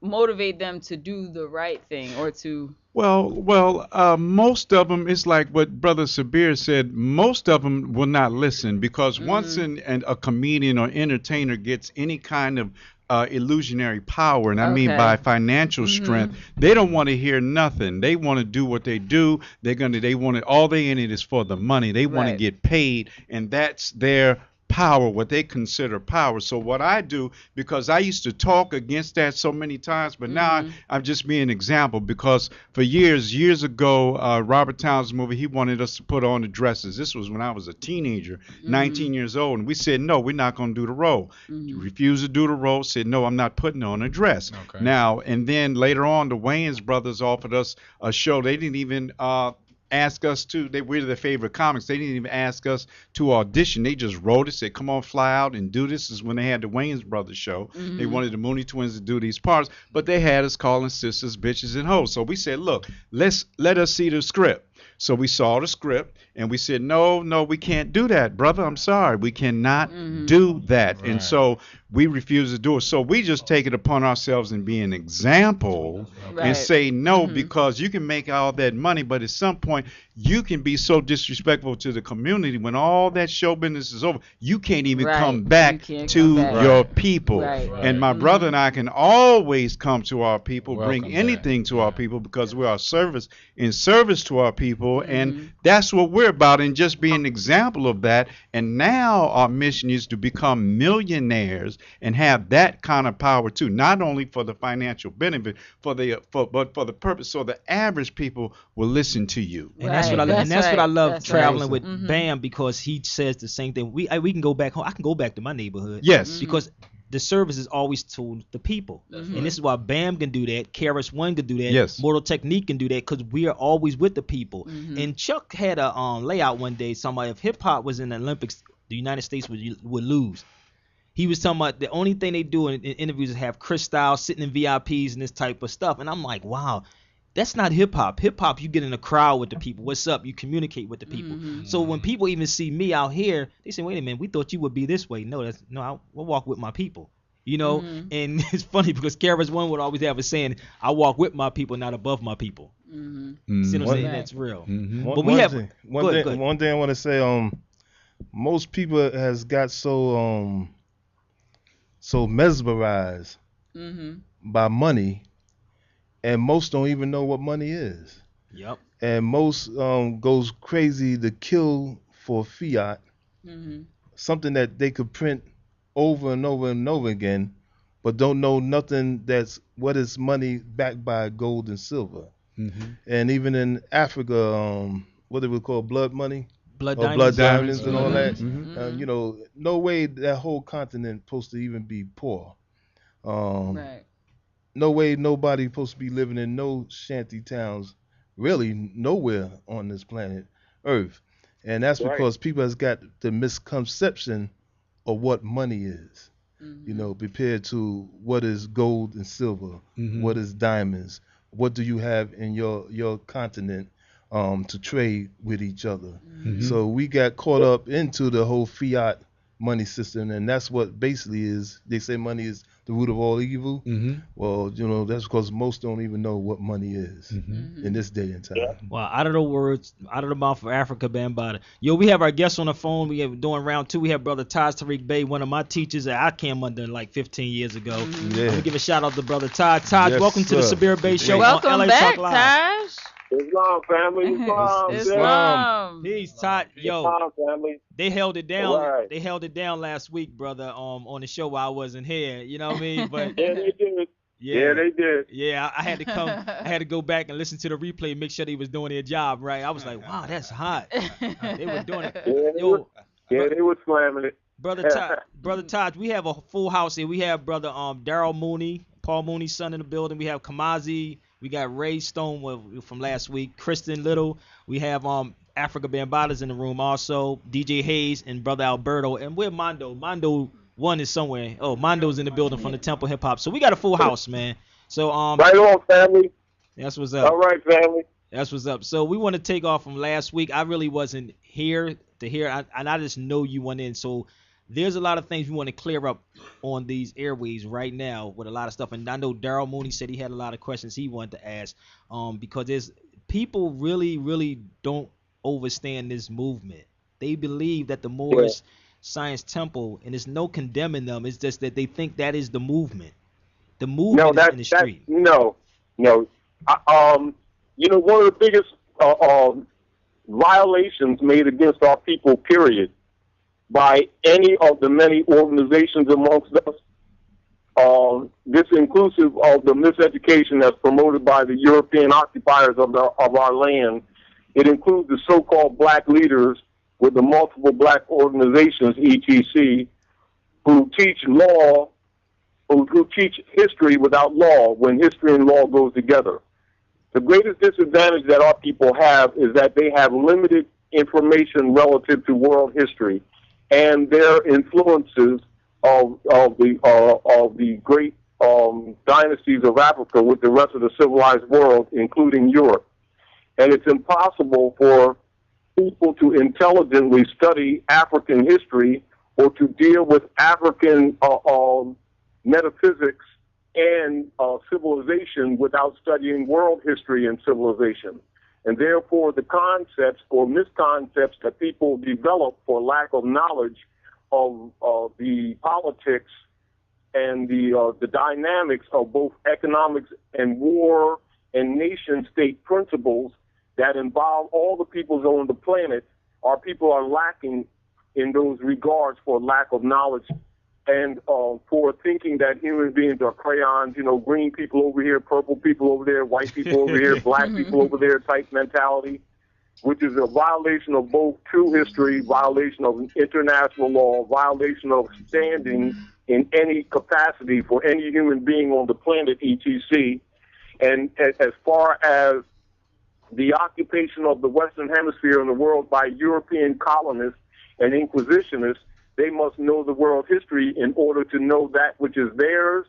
motivate them to do the right thing or to? Well, most of them, it's like what Brother Sabir said, most of them will not listen because once a comedian or entertainer gets any kind of illusionary power, and I mean by financial strength, they don't want to hear nothing. They want to do what they do. They want it. All they in it is for the money. They want to get paid, and that's their power, what they consider power. So what I do, because I used to talk against that so many times, but now I'm just being an example, because for years ago, Robert Townsend's movie, he wanted us to put on the dresses. This was when I was a teenager, 19 years old, and we said, no, we're not going to do the role. Refused to do the role, said, no, I'm not putting on a dress. Now, and then later on, the Wayans brothers offered us a show. They didn't even ask us to, we're their favorite comics. They didn't even ask us to audition. They just wrote it, said, come on, fly out and do this. This is when they had the Wayans Brothers show. They wanted the Mooney Twins to do these parts, but they had us calling sisters, bitches, and hoes. So we said, look, let us see the script. So we saw the script and we said, no, we can't do that, brother. I'm sorry. We cannot do that. And so we refuse to do it. So we just take it upon ourselves and be an example and say no, because you can make all that money, but at some point you can be so disrespectful to the community when all that show business is over. You can't even come back to your people. And my brother and I can always come to our people, bring anything to our people, because we are service to our people. And that's what we're about, and just be an example of that. And now our mission is to become millionaires and have that kind of power too, not only for the financial benefit, but for the purpose, so the average people will listen to you. And that's what I love traveling with Bam, because he says the same thing. We can go back home. I can go back to my neighborhood. Yes. Because the service is always to the people. And this is why Bam can do that, KRS One can do that, yes. Mortal Technique can do that, because we are always with the people. And Chuck had a layout one day, somebody, if hip hop was in the Olympics, the United States would lose. He was talking about the only thing they do in interviews is have Chris Styles sitting in VIPs and this type of stuff. And I'm like, wow, that's not hip hop. Hip hop, you get in a crowd with the people. What's up? You communicate with the people. So when people even see me out here, they say, wait a minute, we thought you would be this way. No, I walk with my people. And it's funny because KRS One would always have a saying, I walk with my people, not above my people. See what I'm saying? That's real. But one thing I want to say, most people has got so mesmerized by money, and most don't even know what money is. Yep. And most goes crazy to kill for fiat, something that they could print over and over and over again, but don't know nothing that's what is money backed by gold and silver. And even in Africa, what they would call blood money, blood diamonds and all that. No way that whole continent supposed to even be poor. No way nobody supposed to be living in no shanty towns, really nowhere on this planet Earth. And that's because people has got the misconception of what money is, compared to what is gold and silver, what is diamonds, what do you have in your continent to trade with each other. So we got caught up into the whole fiat money system, and that's what basically is. They say money is the root of all evil. Well, that's because most don't even know what money is in this day and time. Well, out of the words, out of the mouth of Africa Bambaataa. We have our guests on the phone. We have doing round two. We have Brother Taj Tariq Bey, one of my teachers that I came under like 15 years ago. Let me give a shout out to Brother Taj. Taj, welcome to the Sabir Bey Show. Welcome on LA back, Talk Live. Taj. Islam, family. Islam. Peace, Todd. Islam, family. They held it down. Right. They held it down last week, brother. On the show while I wasn't here. You know what I mean? But yeah, they did. Yeah, they did. Yeah, I had to come. I had to go back and listen to the replay and make sure they was doing their job right. I was like, wow, that's hot. They were doing it. They were slamming it. Brother Todd, we have a full house here. We have Brother Daryl Mooney, Paul Mooney's son in the building. We have Kamazi. We got Ray Stone from last week. Kristen Little. We have Africa Bambadas in the room also. DJ Hayes and Brother Alberto. And we're Mondo. Mondo 1 is somewhere. Oh, Mondo's in the building from the Temple Hip Hop. So we got a full house, man. So right on, family. That's what's up. All right, family. That's what's up. So we want to take off from last week. I really wasn't here to hear, and I just know you went in. So there's a lot of things we want to clear up on these airways right now with a lot of stuff. And I know Daryl Mooney said he had a lot of questions he wanted to ask, because there's people really don't understand this movement. They believe that the Moorish Science Temple, and there's no condemning them. It's just that they think that is the movement. The movement is in the street. No. One of the biggest violations made against our people, period, by any of the many organizations amongst us, this inclusive of the miseducation that's promoted by the European occupiers of our land. It includes the so-called black leaders with the multiple black organizations, etc., who teach law, who teach history without law, when history and law goes together. The greatest disadvantage that our people have is that they have limited information relative to world history and their influences of the great dynasties of Africa with the rest of the civilized world, including Europe. And it's impossible for people to intelligently study African history or to deal with African metaphysics and civilization without studying world history and civilization. And therefore, the concepts or misconcepts that people develop for lack of knowledge of the politics and the dynamics of both economics and war and nation-state principles that involve all the peoples on the planet, our people are lacking in those regards for lack of knowledge and for thinking that human beings are crayons, green people over here, purple people over there, white people over here, black people over there type mentality, which is a violation of both true history, violation of international law, violation of standing in any capacity for any human being on the planet, etc. And as far as the occupation of the Western Hemisphere and the world by European colonists and inquisitionists, they must know the world history in order to know that which is theirs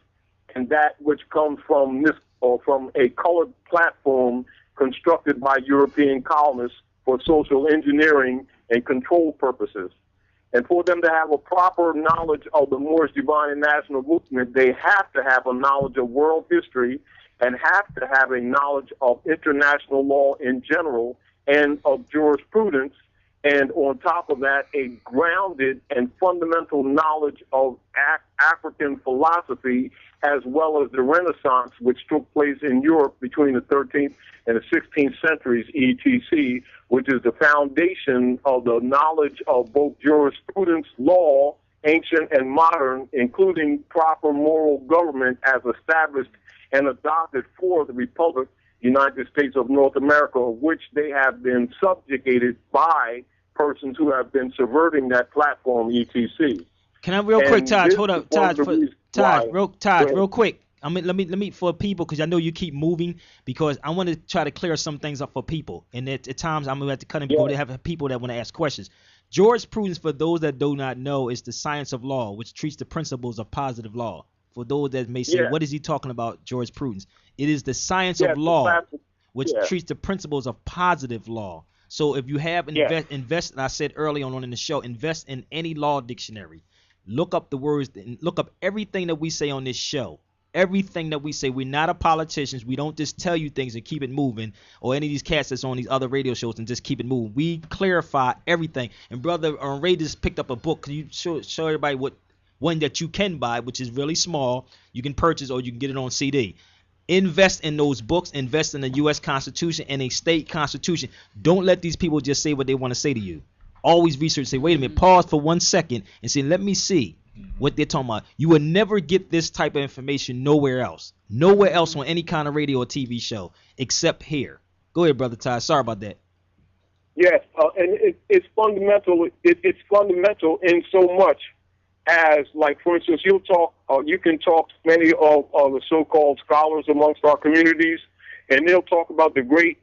and that which comes from this or from a colored platform constructed by European colonists for social engineering and control purposes. And for them to have a proper knowledge of the Moorish Divine and National Movement, they have to have a knowledge of world history and have to have a knowledge of international law in general and of jurisprudence. And on top of that, a grounded and fundamental knowledge of African philosophy, as well as the Renaissance, which took place in Europe between the 13th and the 16th centuries, etc., which is the foundation of the knowledge of both jurisprudence, law, ancient and modern, including proper moral government as established and adopted for the Republic, United States of North America, of which they have been subjugated by persons who have been subverting that platform, etc. Can I real quick, Todd? Hold up, Todd. Real quick. I mean, let me for people, because I know you keep moving, because I want to try to clear some things up for people, and at times I'm gonna have to cut and go to have people that want to ask questions. Jurisprudence, for those that do not know, is the science of law, which treats the principles of positive law. For those that may say, what is he talking about, jurisprudence? It is the science of law, which treats the principles of positive law. So if you have invest, and I said early on in the show, invest in any law dictionary. Look up the words, look up everything that we say on this show. Everything that we say. We're not a politicians. We don't just tell you things and keep it moving, or any of these cats that's on these other radio shows and just keep it moving. We clarify everything. And brother Ray just picked up a book. Can you show everybody what one that you can buy, which is really small, you can purchase, or you can get it on CD. Invest in those books. Invest in the U.S. Constitution and a state constitution. Don't let these people just say what they want to say to you. Always research. Say, wait a minute, pause for 1 second and say, let me see what they're talking about. You will never get this type of information nowhere else. Nowhere else on any kind of radio or TV show except here. Go ahead, Brother Ty. Sorry about that. Yes, and it's fundamental. It's fundamental in so much as, like, for instance, you can talk to many of the so-called scholars amongst our communities, and they'll talk about the great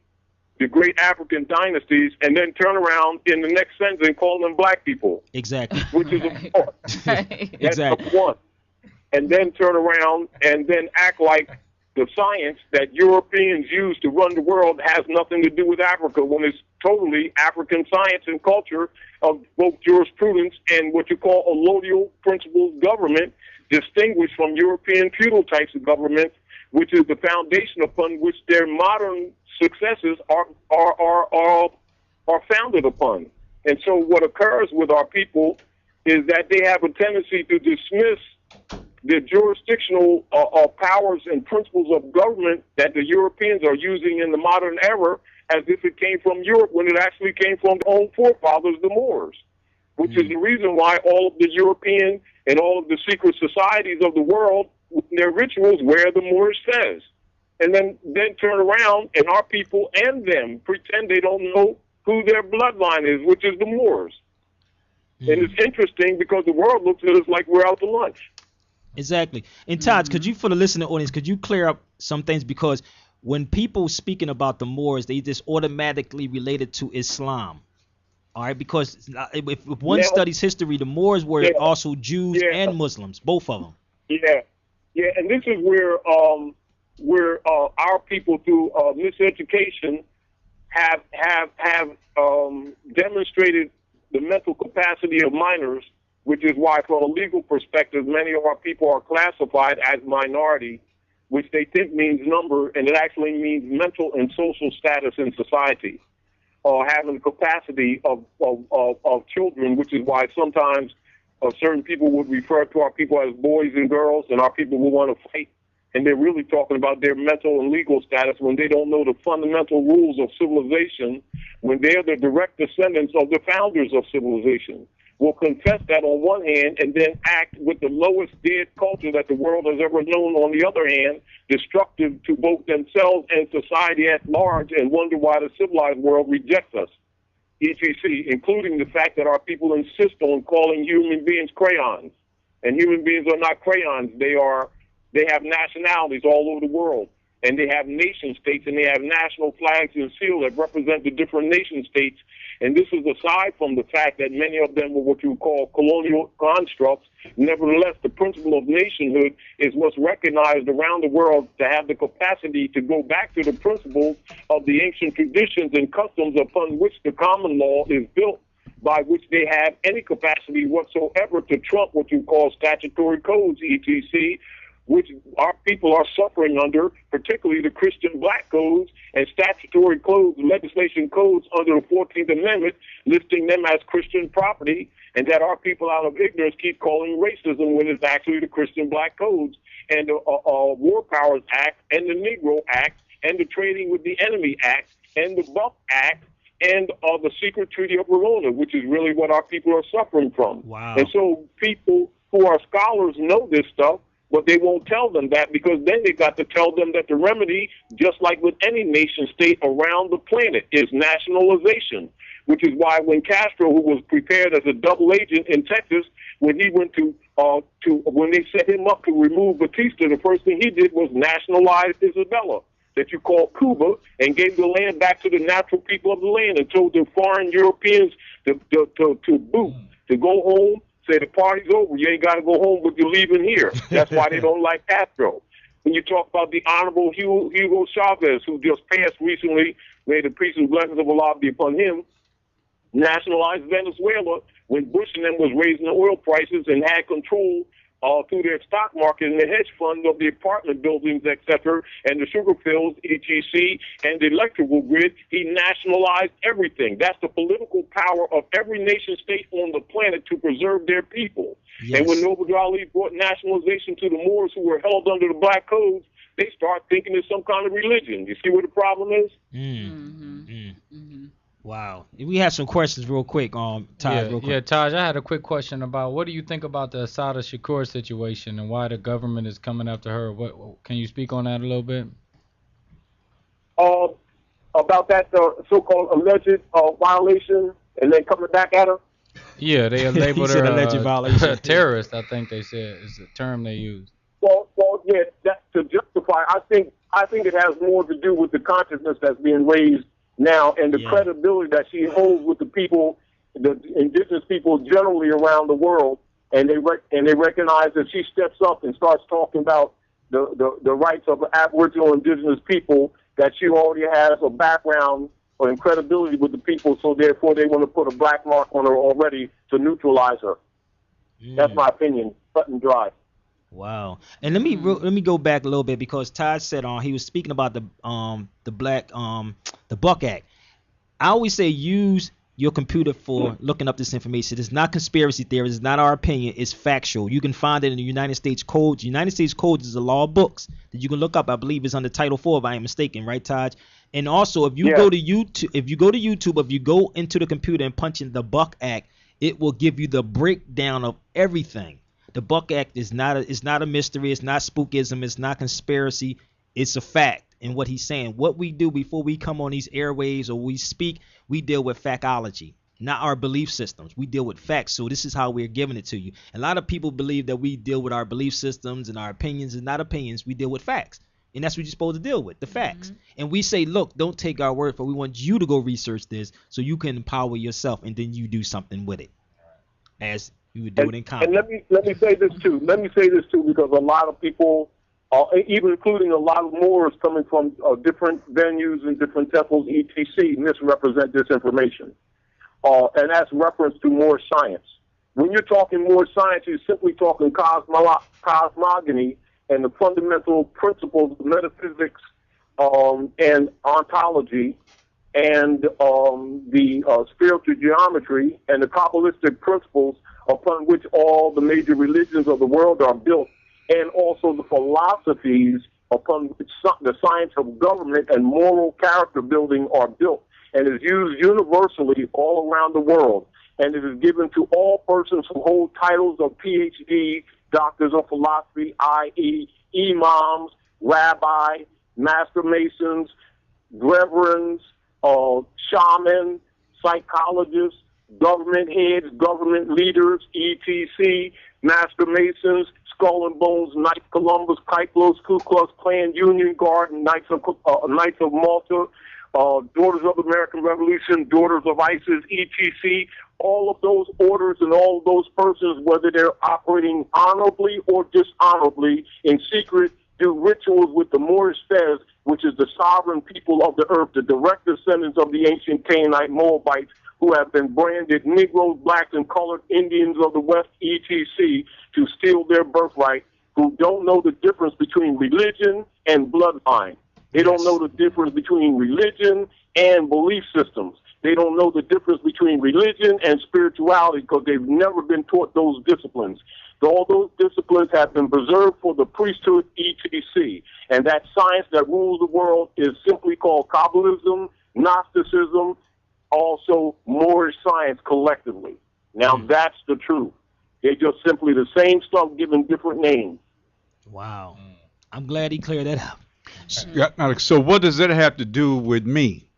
African dynasties, and then turn around in the next sentence and call them black people. Exactly. Which is a part. That's Exactly. number one. And then turn around and then act like the science that Europeans use to run the world has nothing to do with Africa, when it's totally African science and culture of both jurisprudence and what you call a allodial principles government, distinguished from European feudal types of government, which is the foundation upon which their modern successes are founded upon. And so what occurs with our people is that they have a tendency to dismiss the jurisdictional powers and principles of government that the Europeans are using in the modern era as if it came from Europe, when it actually came from their own forefathers, the Moors, which is the reason why all of the European and all of the secret societies of the world, their rituals wear the Moorish fez. And then turn around and our people and them pretend they don't know who their bloodline is, which is the Moors. And it's interesting because the world looks at us like we're out to lunch. Exactly. And Taj, could you, for the listening audience, could you clear up some things? Because when people speaking about the Moors, they just automatically relate it to Islam. All right, because if one studies history, the Moors were also Jews and Muslims, both of them. Yeah, and this is where our people, through miseducation, have demonstrated the mental capacity of minors, which is why, from a legal perspective, many of our people are classified as minority, which they think means number, and it actually means mental and social status in society, or having the capacity of children, which is why sometimes certain people would refer to our people as boys and girls, and our people will want to fight, and they're really talking about their mental and legal status when they don't know the fundamental rules of civilization, when they're the direct descendants of the founders of civilization. Will confess that on one hand and then act with the lowest dead culture that the world has ever known on the other hand, destructive to both themselves and society at large, and wonder why the civilized world rejects us. etc., including the fact that our people insist on calling human beings crayons. And human beings are not crayons. They have nationalities all over the world. And they have nation states, and they have national flags and seals that represent the different nation states. And this is aside from the fact that many of them were what you call colonial constructs. Nevertheless, the principle of nationhood is what's recognized around the world to have the capacity to go back to the principles of the ancient traditions and customs upon which the common law is built, by which they have any capacity whatsoever to trump what you call statutory codes, etc., which our people are suffering under, particularly the Christian black codes and statutory codes, legislation codes under the 14th Amendment, listing them as Christian property, and that our people out of ignorance keep calling racism when it's actually the Christian black codes, and the War Powers Act, and the Negro Act, and the Trading with the Enemy Act, and the Buck Act, and the Secret Treaty of Verona, which is really what our people are suffering from. Wow. And so people who are scholars know this stuff, but they won't tell them that, because then they got to tell them that the remedy, just like with any nation state around the planet, is nationalization, which is why when Castro, who was prepared as a double agent in Texas, when he went when they set him up to remove Batista, the first thing he did was nationalize Isabella, that you call Cuba, and gave the land back to the natural people of the land, and told the foreign Europeans to go home. Say the party's over, you ain't got to go home, but you're leaving here. That's why they don't like Castro. When you talk about the Honorable Hugo Chavez, who just passed recently, may the peace and blessings of Allah be upon him, nationalized Venezuela when Bush and them was raising the oil prices and had control through their stock market and the hedge fund of the apartment buildings, etc., and the sugar fields, etc., and the electrical grid. He nationalized everything. That's the political power of every nation state on the planet to preserve their people. Yes. And when Noble Ali brought nationalization to the Moors, who were held under the black codes, they start thinking it's some kind of religion. You see what the problem is? Wow. We have some questions real quick, Taj. Real quick. Yeah, Taj, I had a quick question about what do you think about the Assata Shakur situation and why the government is coming after her? What can you speak on that a little bit? About that so-called alleged violation and then coming back at her? Yeah, they labeled said her alleged violation. a terrorist. I think they said is the term they use. Well, yeah, that to justify, I think it has more to do with the consciousness that's being raised now and the credibility that she holds with the people, the indigenous people generally around the world, and they recognize that she steps up and starts talking about the rights of Aboriginal indigenous people, that she already has a background or credibility with the people, so therefore they want to put a black mark on her already to neutralize her. That's my opinion, cut and dry. Wow. And let me go back a little bit, because Todd said he was speaking about the Buck Act. I always say use your computer for looking up this information. It's not conspiracy theory. It's not our opinion. It's factual. You can find it in the United States Code. The United States Code is a law of books that you can look up. I believe it's under Title 4, if I am mistaken, right, Todd? And also, if you go to YouTube, if you go into the computer and punch in the Buck Act, it will give you the breakdown of everything. The Buck Act is not a mystery. It's not spookism. It's not conspiracy. It's a fact. And what he's saying, what we do before we come on these airwaves or we speak, we deal with factology, not our belief systems. We deal with facts. So this is how we're giving it to you. A lot of people believe that we deal with our belief systems and our opinions, and not opinions. We deal with facts. And that's what you're supposed to deal with, the facts. And we say, look, don't take our word for it. We want you to go research this so you can empower yourself, and then you do something with it, as you would do it in common. And let me say this too. Because a lot of people, even including a lot of Moors coming from different venues and different temples, etc., misrepresent this information. And that's reference to Moor science. When you're talking Moor science, you're simply talking cosmogony and the fundamental principles of metaphysics and ontology and the spiritual geometry and the Kabbalistic principles upon which all the major religions of the world are built, and also the philosophies upon which the science of government and moral character building are built, and is used universally all around the world. And it is given to all persons who hold titles of PhD, doctors of philosophy, i.e. imams, rabbi, master masons, reverends, shamans, psychologists, government heads, government leaders, etc., master masons, Skull and Bones, Knights Columbus, Kyplos, Ku Klux Klan, Union Guard, Knights of Malta, Daughters of the American Revolution, Daughters of ISIS, etc. All of those orders and all of those persons, whether they're operating honorably or dishonorably in secret, do rituals with the Moorish Fez, which is the sovereign people of the earth, the direct descendants of the ancient Canaanite Moabites, who have been branded Negroes, blacks, and colored Indians of the West, etc., to steal their birthright, who don't know the difference between religion and bloodline. They don't know the difference between religion and belief systems. They don't know the difference between religion and spirituality because they've never been taught those disciplines. All those disciplines have been preserved for the priesthood, etc. And that science that rules the world is simply called Kabbalism, Gnosticism, also Moorish science collectively. Now that's the truth. They're just simply the same stuff given different names. Wow. I'm glad he cleared that up. So what does that have to do with me?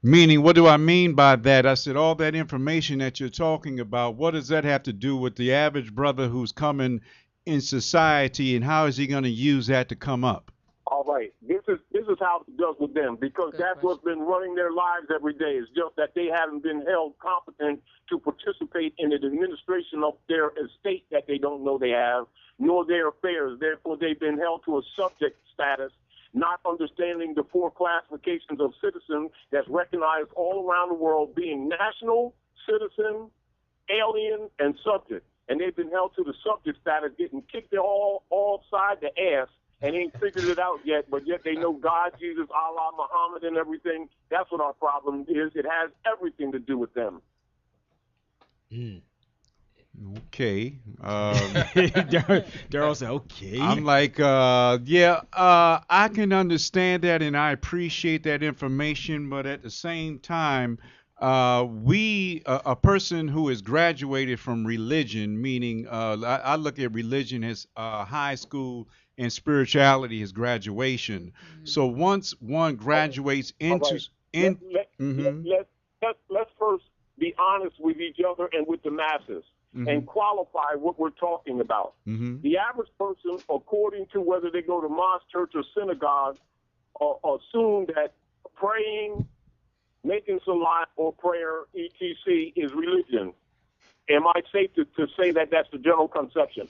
Meaning, what do I mean by that? I said, all that information that you're talking about, what does that have to do with the average brother who's coming in society, and how is he going to use that to come up? All right. This is how it does with them, because that's what's been running their lives every day. It's just that they haven't been held competent to participate in the administration of their estate that they don't know they have, nor their affairs. Therefore, they've been held to a subject status, not understanding the four classifications of citizens that's recognized all around the world, being national, citizen, alien, and subject. And they've been held to the subject status, getting kicked all side the ass, and ain't figured it out yet, but yet they know God, Jesus, Allah, Muhammad, and everything. That's what our problem is. It has everything to do with them. Okay. Daryl said, okay. I'm like, I can understand that, and I appreciate that information, but at the same time, a person who has graduated from religion, meaning I look at religion as high school and spirituality as graduation. So once one graduates into Let's first be honest with each other and with the masses and qualify what we're talking about. The average person, according to whether they go to mosque, church, or synagogue, assume that praying, making salat or prayer, etc., is religion. Am I safe to say that that's the general conception?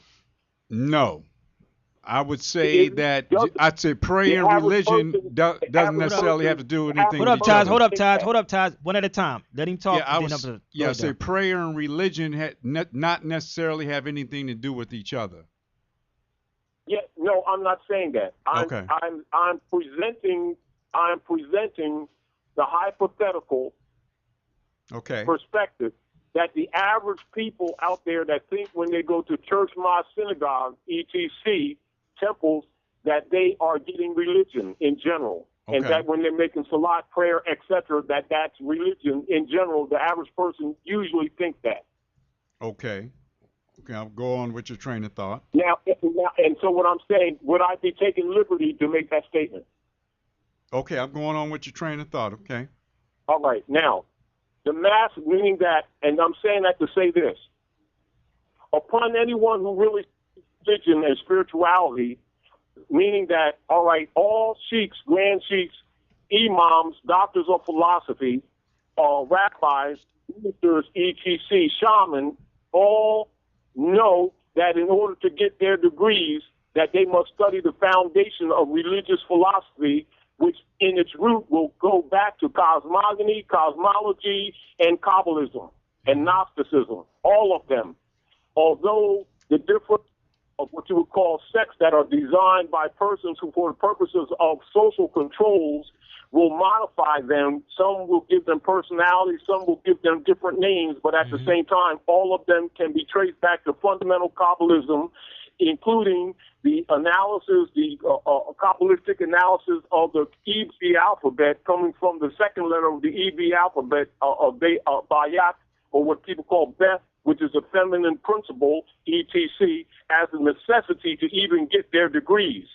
No. I would say I'd say prayer and religion doesn't necessarily have to do with anything. Hold up, Taj. Hold up, Taj. One at a time. Let him talk. I say prayer and religion not necessarily have anything to do with each other. Yeah, no, I'm not saying that. I'm presenting the hypothetical perspective that the average people out there that think when they go to church, mosque, synagogue, etc., temples, that they are getting religion in general. And that when they're making salat, prayer, etc., that's religion in general. The average person usually think that. Okay, I'll go on with your train of thought. Now, and so what I'm saying, would I be taking liberty to make that statement? Okay, I'm going on with your train of thought. Okay. All right. Now, the mass, meaning that, and I'm saying that to say this, upon anyone who really religion and spirituality, meaning that, all right, all sheiks, grand sheiks, imams, doctors of philosophy, rabbis, ministers, etc., shaman, all know that in order to get their degrees, that they must study the foundation of religious philosophy, which in its root will go back to cosmogony, cosmology, and Kabbalism, and Gnosticism, all of them. Although the different of what you would call sects that are designed by persons who, for the purposes of social controls, will modify them. Some will give them personalities, some will give them different names, but at the same time, all of them can be traced back to fundamental Kabbalism, including the analysis, the Kabbalistic analysis of the Hebrew alphabet coming from the second letter of the Hebrew alphabet of Bayat, or what people call Beth, which is a feminine principle, etc., as a necessity to even get their degrees.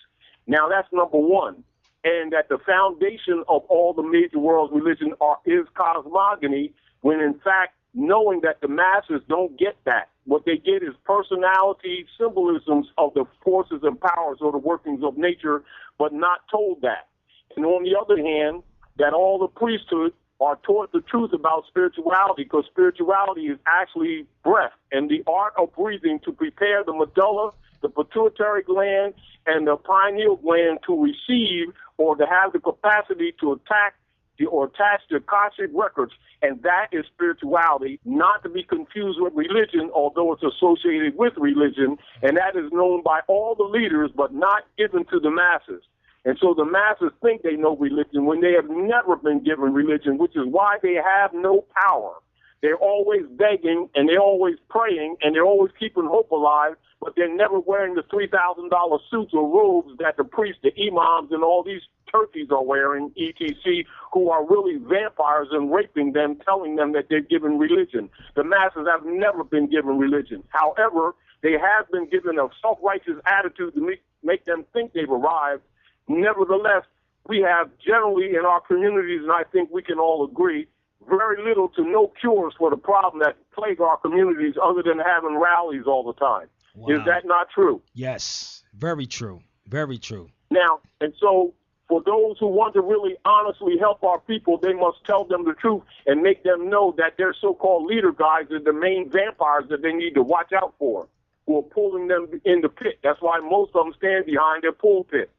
Now, that's number one. And that the foundation of all the major world religions is cosmogony, when in fact, knowing that the masses don't get that. What they get is personality, symbolisms of the forces and powers or the workings of nature, but not told that. And on the other hand, that all the priesthood are taught the truth about spirituality, because spirituality is actually breath and the art of breathing to prepare the medulla, the pituitary gland, and the pineal gland to receive or to have the capacity to attach the Akashic records. And that is spirituality, not to be confused with religion, although it's associated with religion. And that is known by all the leaders, but not given to the masses. And so the masses think they know religion when they have never been given religion, which is why they have no power. They're always begging, and they're always praying, and they're always keeping hope alive, but they're never wearing the $3,000 suits or robes that the priests, the imams, and all these turkeys are wearing, etc., who are really vampires and raping them, telling them that they're given religion. The masses have never been given religion. However, they have been given a self-righteous attitude to make them think they've arrived. Nevertheless, we have generally in our communities, and I think we can all agree, very little to no cures for the problem that plague our communities other than having rallies all the time. Wow. Is that not true? Yes, very true. Very true. Now, and so for those who want to really honestly help our people, they must tell them the truth and make them know that their so-called leader guys are the main vampires that they need to watch out for, who are pulling them in the pit. That's why most of them stand behind their pulpit.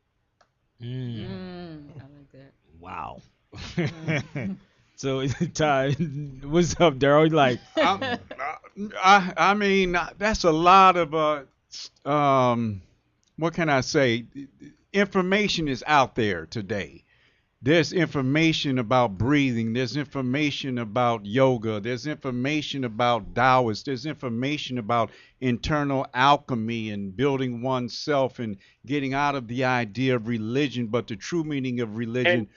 I like that. Wow. So, Ty, what's up, Daryl? Like, I mean, that's a lot of what can I say? Information is out there today. There's information about breathing. There's information about yoga. There's information about Taoists. There's information about internal alchemy and building oneself and getting out of the idea of religion, but the true meaning of religion.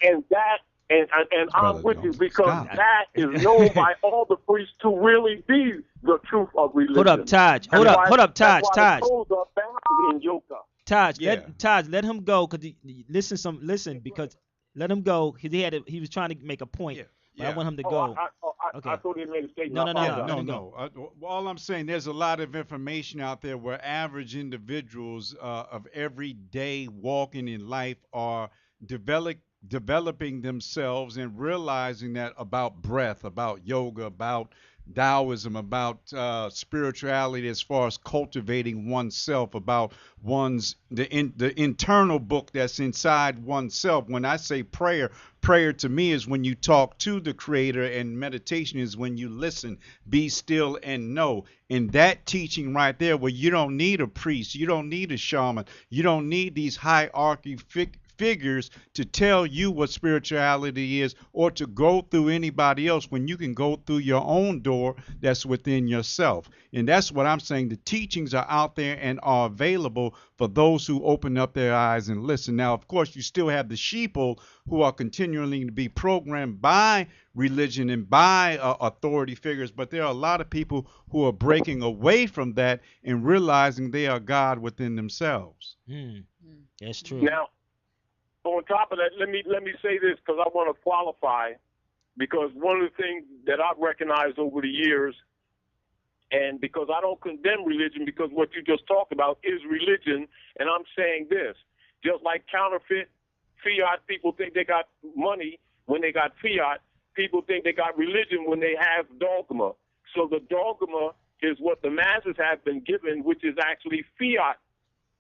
And I'm with you, because that is known by all the priests to really be the truth of religion. Hold up, Taj. Hold up, Taj. Taj, let him go, because listen, because let him go, because he was trying to make a point. but I want him to Oh, go. I thought he made a statement. No. All I'm saying, there's a lot of information out there where average individuals of everyday walking in life are developing themselves and realizing that about breath, about yoga, about Taoism, about spirituality as far as cultivating oneself, about the internal book that's inside oneself. When I say prayer to me is when you talk to the Creator, and meditation is when you listen, be still and know. And that teaching right there, where you don't need a priest, you don't need a shaman, you don't need these hierarchy figures to tell you what spirituality is or to go through anybody else, when you can go through your own door that's within yourself. And that's what I'm saying. The teachings are out there and are available for those who open up their eyes and listen. Now, of course, you still have the sheeple who are continuing to be programmed by religion and by authority figures, but there are a lot of people who are breaking away from that and realizing they are God within themselves. That's true. Now, on top of that, let me say this, because I want to qualify, because one of the things that I've recognized over the years, and because I don't condemn religion, because what you just talked about is religion, and I'm saying this, just like counterfeit fiat, people think they got money when they got fiat, people think they got religion when they have dogma. So the dogma is what the masses have been given, which is actually fiat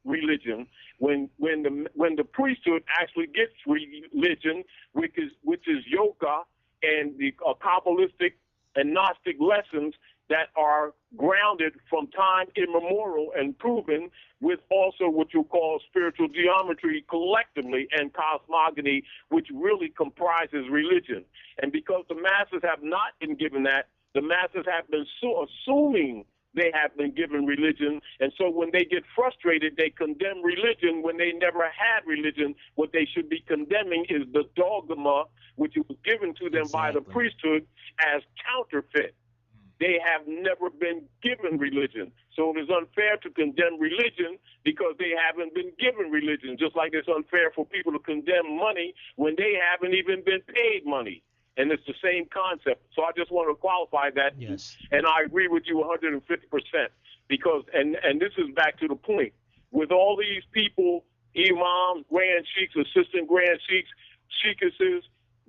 religion. When the priesthood actually gets religion, which is yoga and the Kabbalistic and Gnostic lessons that are grounded from time immemorial and proven, with also what you call spiritual geometry collectively and cosmogony, which really comprises religion. And because the masses have not been given that, the masses have been assuming they have been given religion, and so when they get frustrated, they condemn religion when they never had religion. What they should be condemning is the dogma, which was given to them by the priesthood as counterfeit. They have never been given religion. So it is unfair to condemn religion because they haven't been given religion, just like it's unfair for people to condemn money when they haven't even been paid money. And it's the same concept. So I just want to qualify that. Yes. And I agree with you 150%. Because, and this is back to the point, with all these people, imams, grand sheiks, assistant grand sheiks, sheikesses,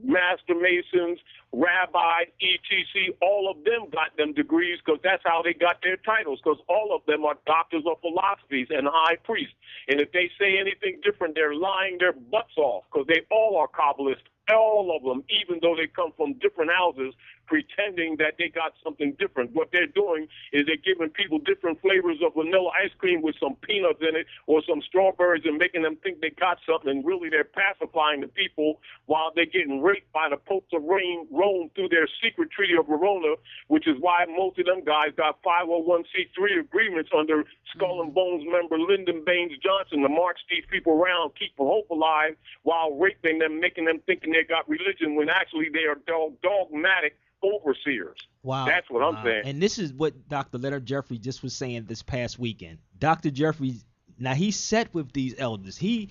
master masons, rabbis, etc., all of them got them degrees because that's how they got their titles, because all of them are doctors of philosophies and high priests. And if they say anything different, they're lying their butts off, because they all are Kabbalists. All of them, even though they come from different houses, pretending that they got something different. What they're doing is they're giving people different flavors of vanilla ice cream with some peanuts in it or some strawberries and making them think they got something, and really they're pacifying the people while they're getting raped by the popes of Rome through their secret Treaty of Verona, which is why most of them guys got 501c3 agreements under Skull and Bones member Lyndon Baines Johnson to march these people around, keep hope alive, while raping them, making them thinking they got religion when actually they are dogmatic overseers. Wow. That's what I'm saying. And this is what Dr. Leonard Jeffrey just was saying this past weekend. Dr. Jeffrey, now he sat with these elders. He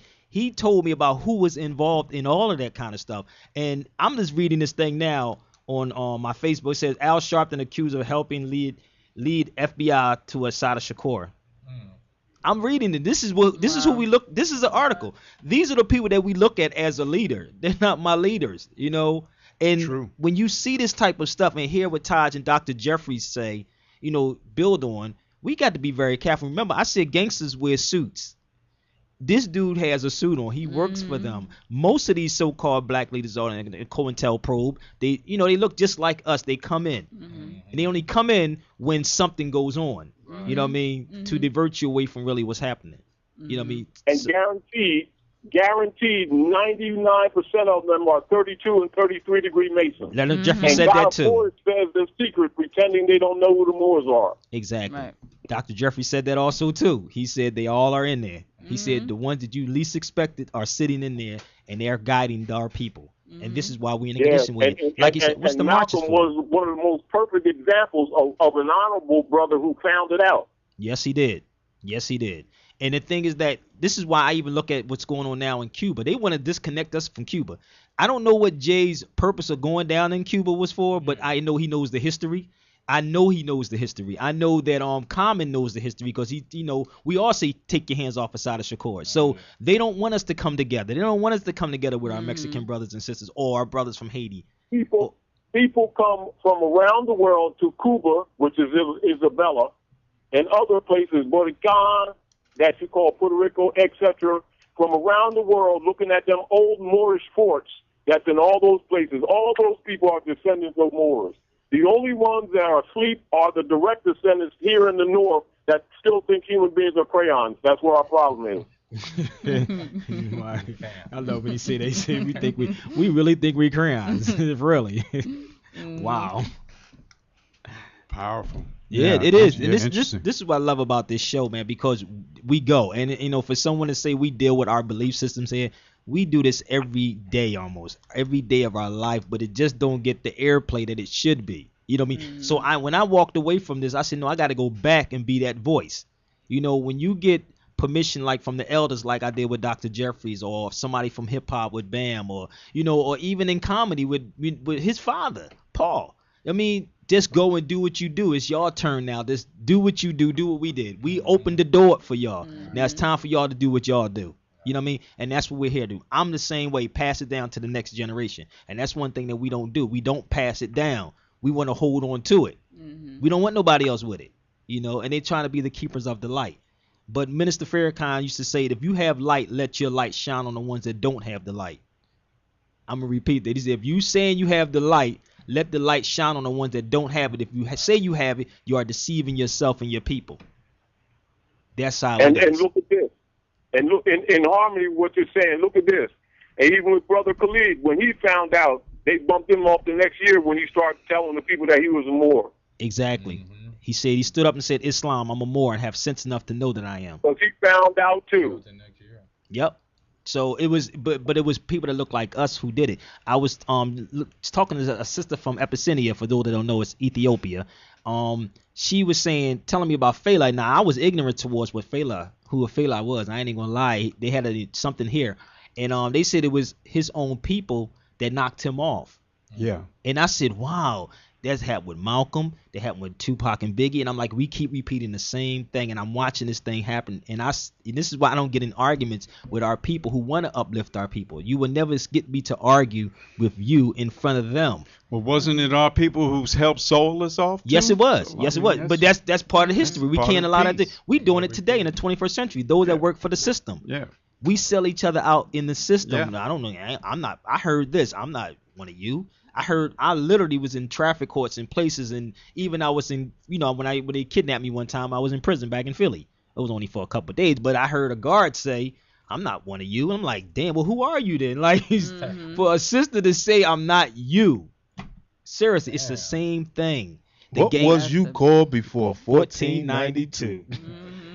told me about who was involved in all of that kind of stuff. And I'm just reading this thing now on my Facebook. It says Al Sharpton accused of helping lead FBI to Assata Shakur. I'm reading it. This is who we look. This is an article. These are the people that we look at as a leader. They're not my leaders, you know. And when you see this type of stuff and hear what Taj and Dr. Jeffries say, you know, build on, we got to be very careful. Remember, I said gangsters wear suits. This dude has a suit on. He works for them. Most of these so-called black leaders are in COINTELPRO. They look just like us. They come in, and they only come in when something goes on. You know what I mean? To divert you away from really what's happening. You know what I mean? And guaranteed, 99% of them are 32 and 33 degree Masons. Leonard Jeffrey said that too. And God says in secret, pretending they don't know who the Moors are. Exactly. Right. Dr. Jeffrey said that also too. He said they all are in there. He said the ones that you least expected are sitting in there, and they're guiding our people. And this is why we're in a condition with it. Like he said, what's the marches for? Malcolm was one of the most perfect examples of an honorable brother who found it out. Yes, he did. Yes, he did. And the thing is that this is why I even look at what's going on now in Cuba. They want to disconnect us from Cuba. I don't know what Jay's purpose of going down in Cuba was for, but I know he knows the history. I know he knows the history. I know that Common knows the history because he, we all say take your hands off Assata Shakur. So they don't want us to come together. They don't want us to come together with our Mexican brothers and sisters or our brothers from Haiti. People come from around the world to Cuba, which is Isabella, and other places, Borican, that you call Puerto Rico, etc., from around the world looking at them old Moorish forts that's in all those places. All those people are descendants of Moors. The only ones that are asleep are the direct descendants here in the north that still think human beings are crayons. That's where our problem is. I love when they say we really think we crayons. Really. Wow. Powerful. Yeah, it is. Yeah, And this is what I love about this show, man, because we go. And, for someone to say we deal with our belief systems here, we do this every day almost. Every day of our life, but it just don't get the airplay that it should be. You know what I mean? So when I walked away from this, I said, no, I got to go back and be that voice. When you get permission like from the elders like I did with Dr. Jeffries or somebody from hip hop with Bam or even in comedy with his father, Paul. I mean, just go and do what you do. It's your turn now. Just do what you do. Do what we did. We opened the door for y'all. Now it's time for y'all to do what y'all do. You know what I mean? And that's what we're here to do. I'm the same way. Pass it down to the next generation. And that's one thing that we don't do. We don't pass it down. We want to hold on to it. We don't want nobody else with it. And they're trying to be the keepers of the light. But Minister Farrakhan used to say, if you have light, let your light shine on the ones that don't have the light. I'm going to repeat that. He said, if you saying you have the light, let the light shine on the ones that don't have it. If you say you have it, you are deceiving yourself and your people. That's how it is. And look at this. And look in harmony with what you're saying. Look at this. And even with Brother Khalid, when he found out, they bumped him off the next year when he started telling the people that he was a Moor. Exactly. He said he stood up and said, Islam, I'm a Moor and have sense enough to know that I am. Because he found out too. Yep. So it was, but it was people that look like us who did it. I was talking to a sister from Abyssinia, for those that don't know, it's Ethiopia. She was telling me about Fela. Now I was ignorant towards who Fela was. I ain't even gonna lie. They had something here, and they said it was his own people that knocked him off. Yeah. And I said, wow. That's happened with Malcolm. That happened with Tupac and Biggie. And I'm like, we keep repeating the same thing. And I'm watching this thing happen. And this is why I don't get in arguments with our people who want to uplift our people. You will never get me to argue with you in front of them. Well, wasn't it our people who's helped soul us off too? Yes, it was. Yes, it was. But that's part of history. We can't allow that. We doing it today in the 21st century. Those that work for the system. Yeah. We sell each other out in the system. Yeah. I don't know. I'm not. I heard this. I'm not one of you. I literally was in traffic courts and places, and even I was in, when they kidnapped me one time, I was in prison back in Philly. It was only for a couple of days, but I heard a guard say, I'm not one of you. I'm like, damn, well, who are you then? Like, for a sister to say I'm not you, seriously, it's the same thing. What was you called before 1492?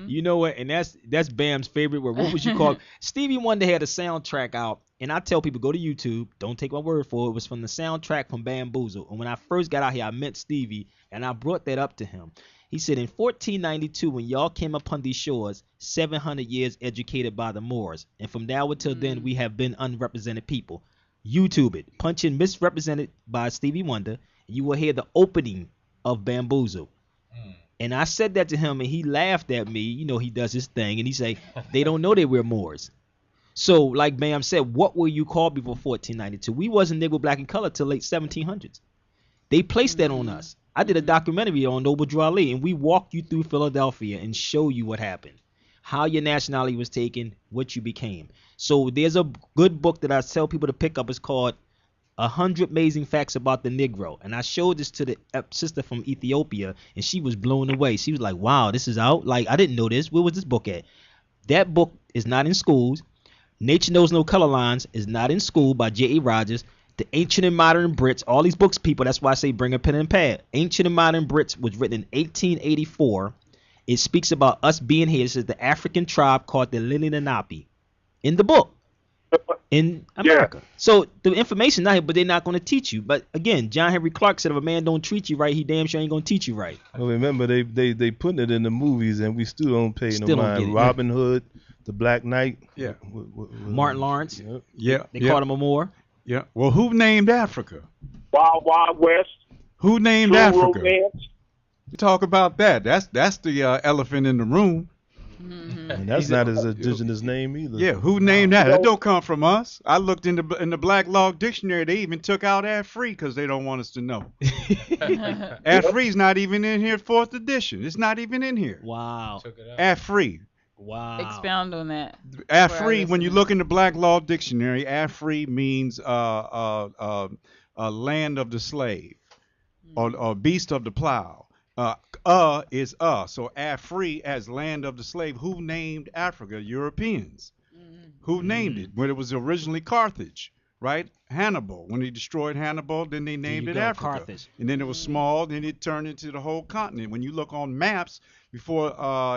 You know what? And that's Bam's favorite word. What was you called? Stevie Wonder had a soundtrack out, and I tell people, go to YouTube. Don't take my word for it. It was from the soundtrack from Bamboozle. And when I first got out here, I met Stevie, and I brought that up to him. He said, in 1492, when y'all came upon these shores, 700 years educated by the Moors. And from now until then, we have been unrepresented people. YouTube it. Punch in Misrepresented by Stevie Wonder, and you will hear the opening of Bamboozle. And I said that to him, and he laughed at me. He does his thing, and he say, they don't know they were Moors. So, like Bam said, what were you called before 1492? We wasn't Negro, Black, and Color till late 1700s. They placed that on us. I did a documentary on Noble Drew Ali, and we walked you through Philadelphia and show you what happened, how your nationality was taken, what you became. So there's a good book that I tell people to pick up. It's called 100 Amazing Facts About the Negro. And I showed this to the sister from Ethiopia, and she was blown away. She was like, wow, this is out? Like, I didn't know this. Where was this book at? That book is not in schools. Nature Knows No Color Lines is not in school by J.A. Rogers. The Ancient and Modern Brits, all these books, people, that's why I say bring a pen and pad. Ancient and Modern Brits was written in 1884. It speaks about us being here. This is the African tribe called the Lenape in the book. in America. So the information not here, but they're not going to teach you. But again, John Henry Clark said if a man don't treat you right, he damn sure ain't going to teach you right. Well, remember they putting it in the movies, and we still don't pay Still no don't mind. get it, Robin Hood, the Black Knight. Yeah. Martin Lawrence. Yeah. They called him a Moor. Yeah. Well, who named Africa? Wild Wild West. Who named True Africa? Romance. Talk about that. That's the elephant in the room. And that's not his indigenous name either. Yeah, who named that? It don't come from us. I looked in the Black Law Dictionary. They even took out ad free because they don't want us to know. Ad free's not even in here. 4th edition. It's not even in here. Wow. Ad free. Wow. Expound on that. Ad free. When you look in the Black Law Dictionary, ad free means a land of the slave or beast of the plow. Is so free as land of the slave. Who named Africa? Europeans. Who named it? When it was originally Carthage, right? Hannibal. When he destroyed Hannibal, then they named it Africa. Carthage. And then it was small, then it turned into the whole continent. When you look on maps before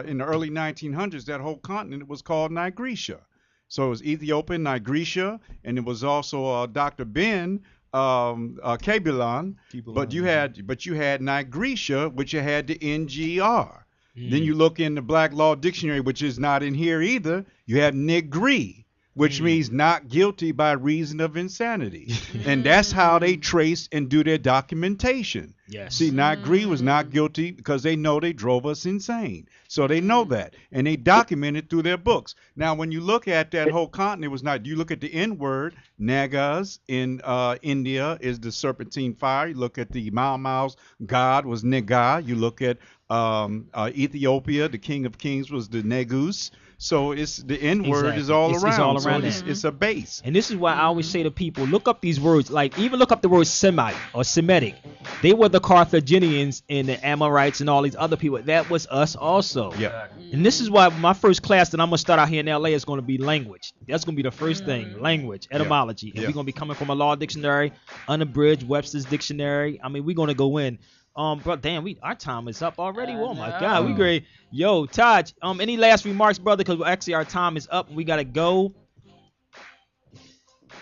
in the early 1900s, that whole continent was called Nigretia. So it was Ethiopia, Nigretia, and it was also Dr. Ben Kabylon, but you had Nigretia, which you had the NGR. Then you look in the Black Law Dictionary, which is not in here either. You have Negri, which means not guilty by reason of insanity, and that's how they trace and do their documentation. Yes. See, Negri was not guilty because they know they drove us insane, so they know that, and they document it through their books. Now, when you look at that whole continent, it was not. You look at the N word, Nagas in India is the serpentine fire. You look at the Mau Mau's god was Nega. You look at Ethiopia, the king of kings was the Negus. So it's the N word is all around. It's all around. So it's a base. And this is why I always say to people, look up these words. Like even look up the word Semite or Semitic. They were the Carthaginians and the Amorites and all these other people. That was us also. Yeah. And this is why my first class that I'm gonna start out here in LA is gonna be language. That's gonna be the first thing, language, etymology. And we're gonna be coming from a law dictionary, unabridged, Webster's dictionary. I mean, we're gonna go in. Bro, damn, our time is up already. Oh my God, we great. Yo, Taj, any last remarks, brother? Because actually our time is up. We gotta go.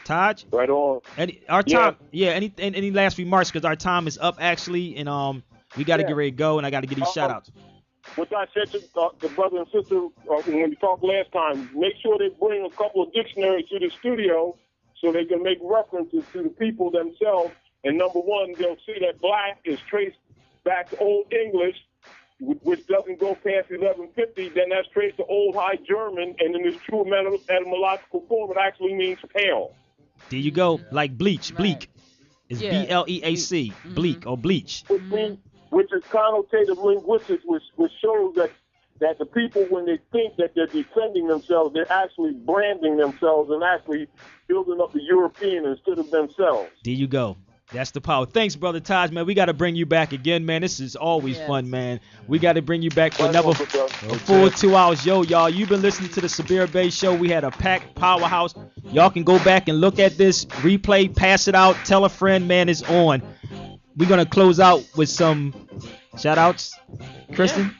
Taj. Right on. Any last remarks? Because our time is up actually, and we gotta get ready to go, and I gotta get these shout outs. What I said to the brother and sister when we talked last time, make sure they bring a couple of dictionaries to the studio so they can make references to the people themselves. And number one, they'll see that black is traced back to Old English, which doesn't go past 1150. Then that's traced to Old High German, and in its true etymological form, it actually means pale. There you go, like bleach, bleak. It's BLEAC, bleak or bleach. Which is connotative linguistics, which shows that the people, when they think that they're defending themselves, they're actually branding themselves and actually building up the European instead of themselves. There you go. That's the power. Thanks, Brother Taj, man. We got to bring you back again, man. This is always fun, man. We got to bring you back for another full 2 hours. Yo, y'all, you've been listening to the Sabir Bey Show. We had a packed powerhouse. Y'all can go back and look at this replay, pass it out, tell a friend, man, it's on. We're going to close out with some shout-outs. Kristen?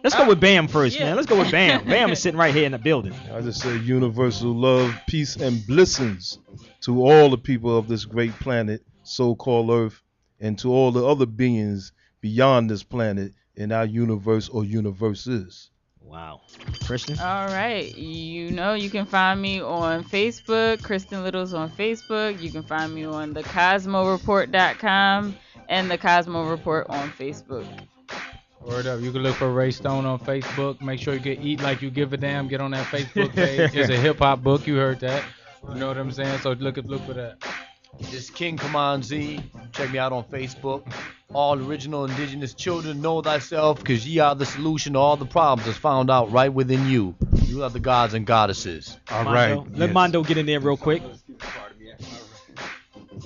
Let's go with Bam first, man. Let's go with Bam. Bam is sitting right here in the building. I just say universal love, peace, and blessings to all the people of this great planet, so-called Earth, and to all the other beings beyond this planet in our universe or universes. Wow. Kristen? All right. You know, you can find me on Facebook. Kristen Littles on Facebook. You can find me on thecosmoreport.com and the Cosmo Report on Facebook. Word up. You can look for Ray Stone on Facebook. Make sure you get Eat Like You Give a Damn. Get on that Facebook page. It's a hip-hop book. You heard that. You know what I'm saying? So look for that. This is King Command Z. Check me out on Facebook. All original indigenous children, know thyself, because ye are the solution to all the problems that's found out right within you. You are the gods and goddesses. All Mondo. right. Let Mondo get in there real quick.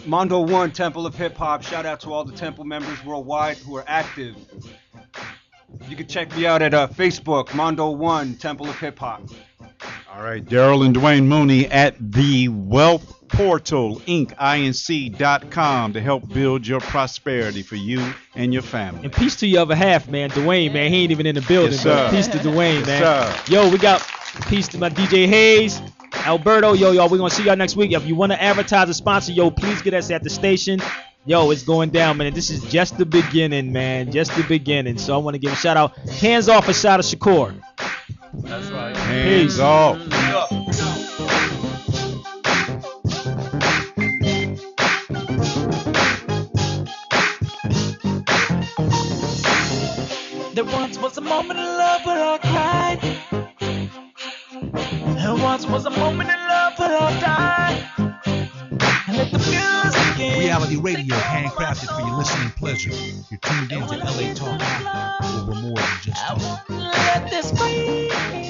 Mondo 1, Temple of Hip Hop. Shout out to all the temple members worldwide who are active. You can check me out at Facebook, Mondo 1, Temple of Hip Hop. All right, Daryl and Dwayne Mooney at the Wealth Portal, Inc.com to help build your prosperity for you and your family. And peace to your other half, man. Dwayne, man. He ain't even in the building, Yes, but sir. peace to Dwayne, Yes, man. sir. Yo, we got peace to my DJ Hayes. Alberto, yo, y'all, we're going to see y'all next week. If you want to advertise or sponsor, yo, please get us at the station. Yo, it's going down, man. This is just the beginning, man. Just the beginning. So I want to give a shout out. Hands off Assata Shakur. That's right. Hands off. There once was a moment in love but I cried. There once was a moment in love but I died. And let the music in. Reality radio, handcrafted for your listening pleasure. You're tuned in to LA Talk Live, where we're more than just talk. Let this scream.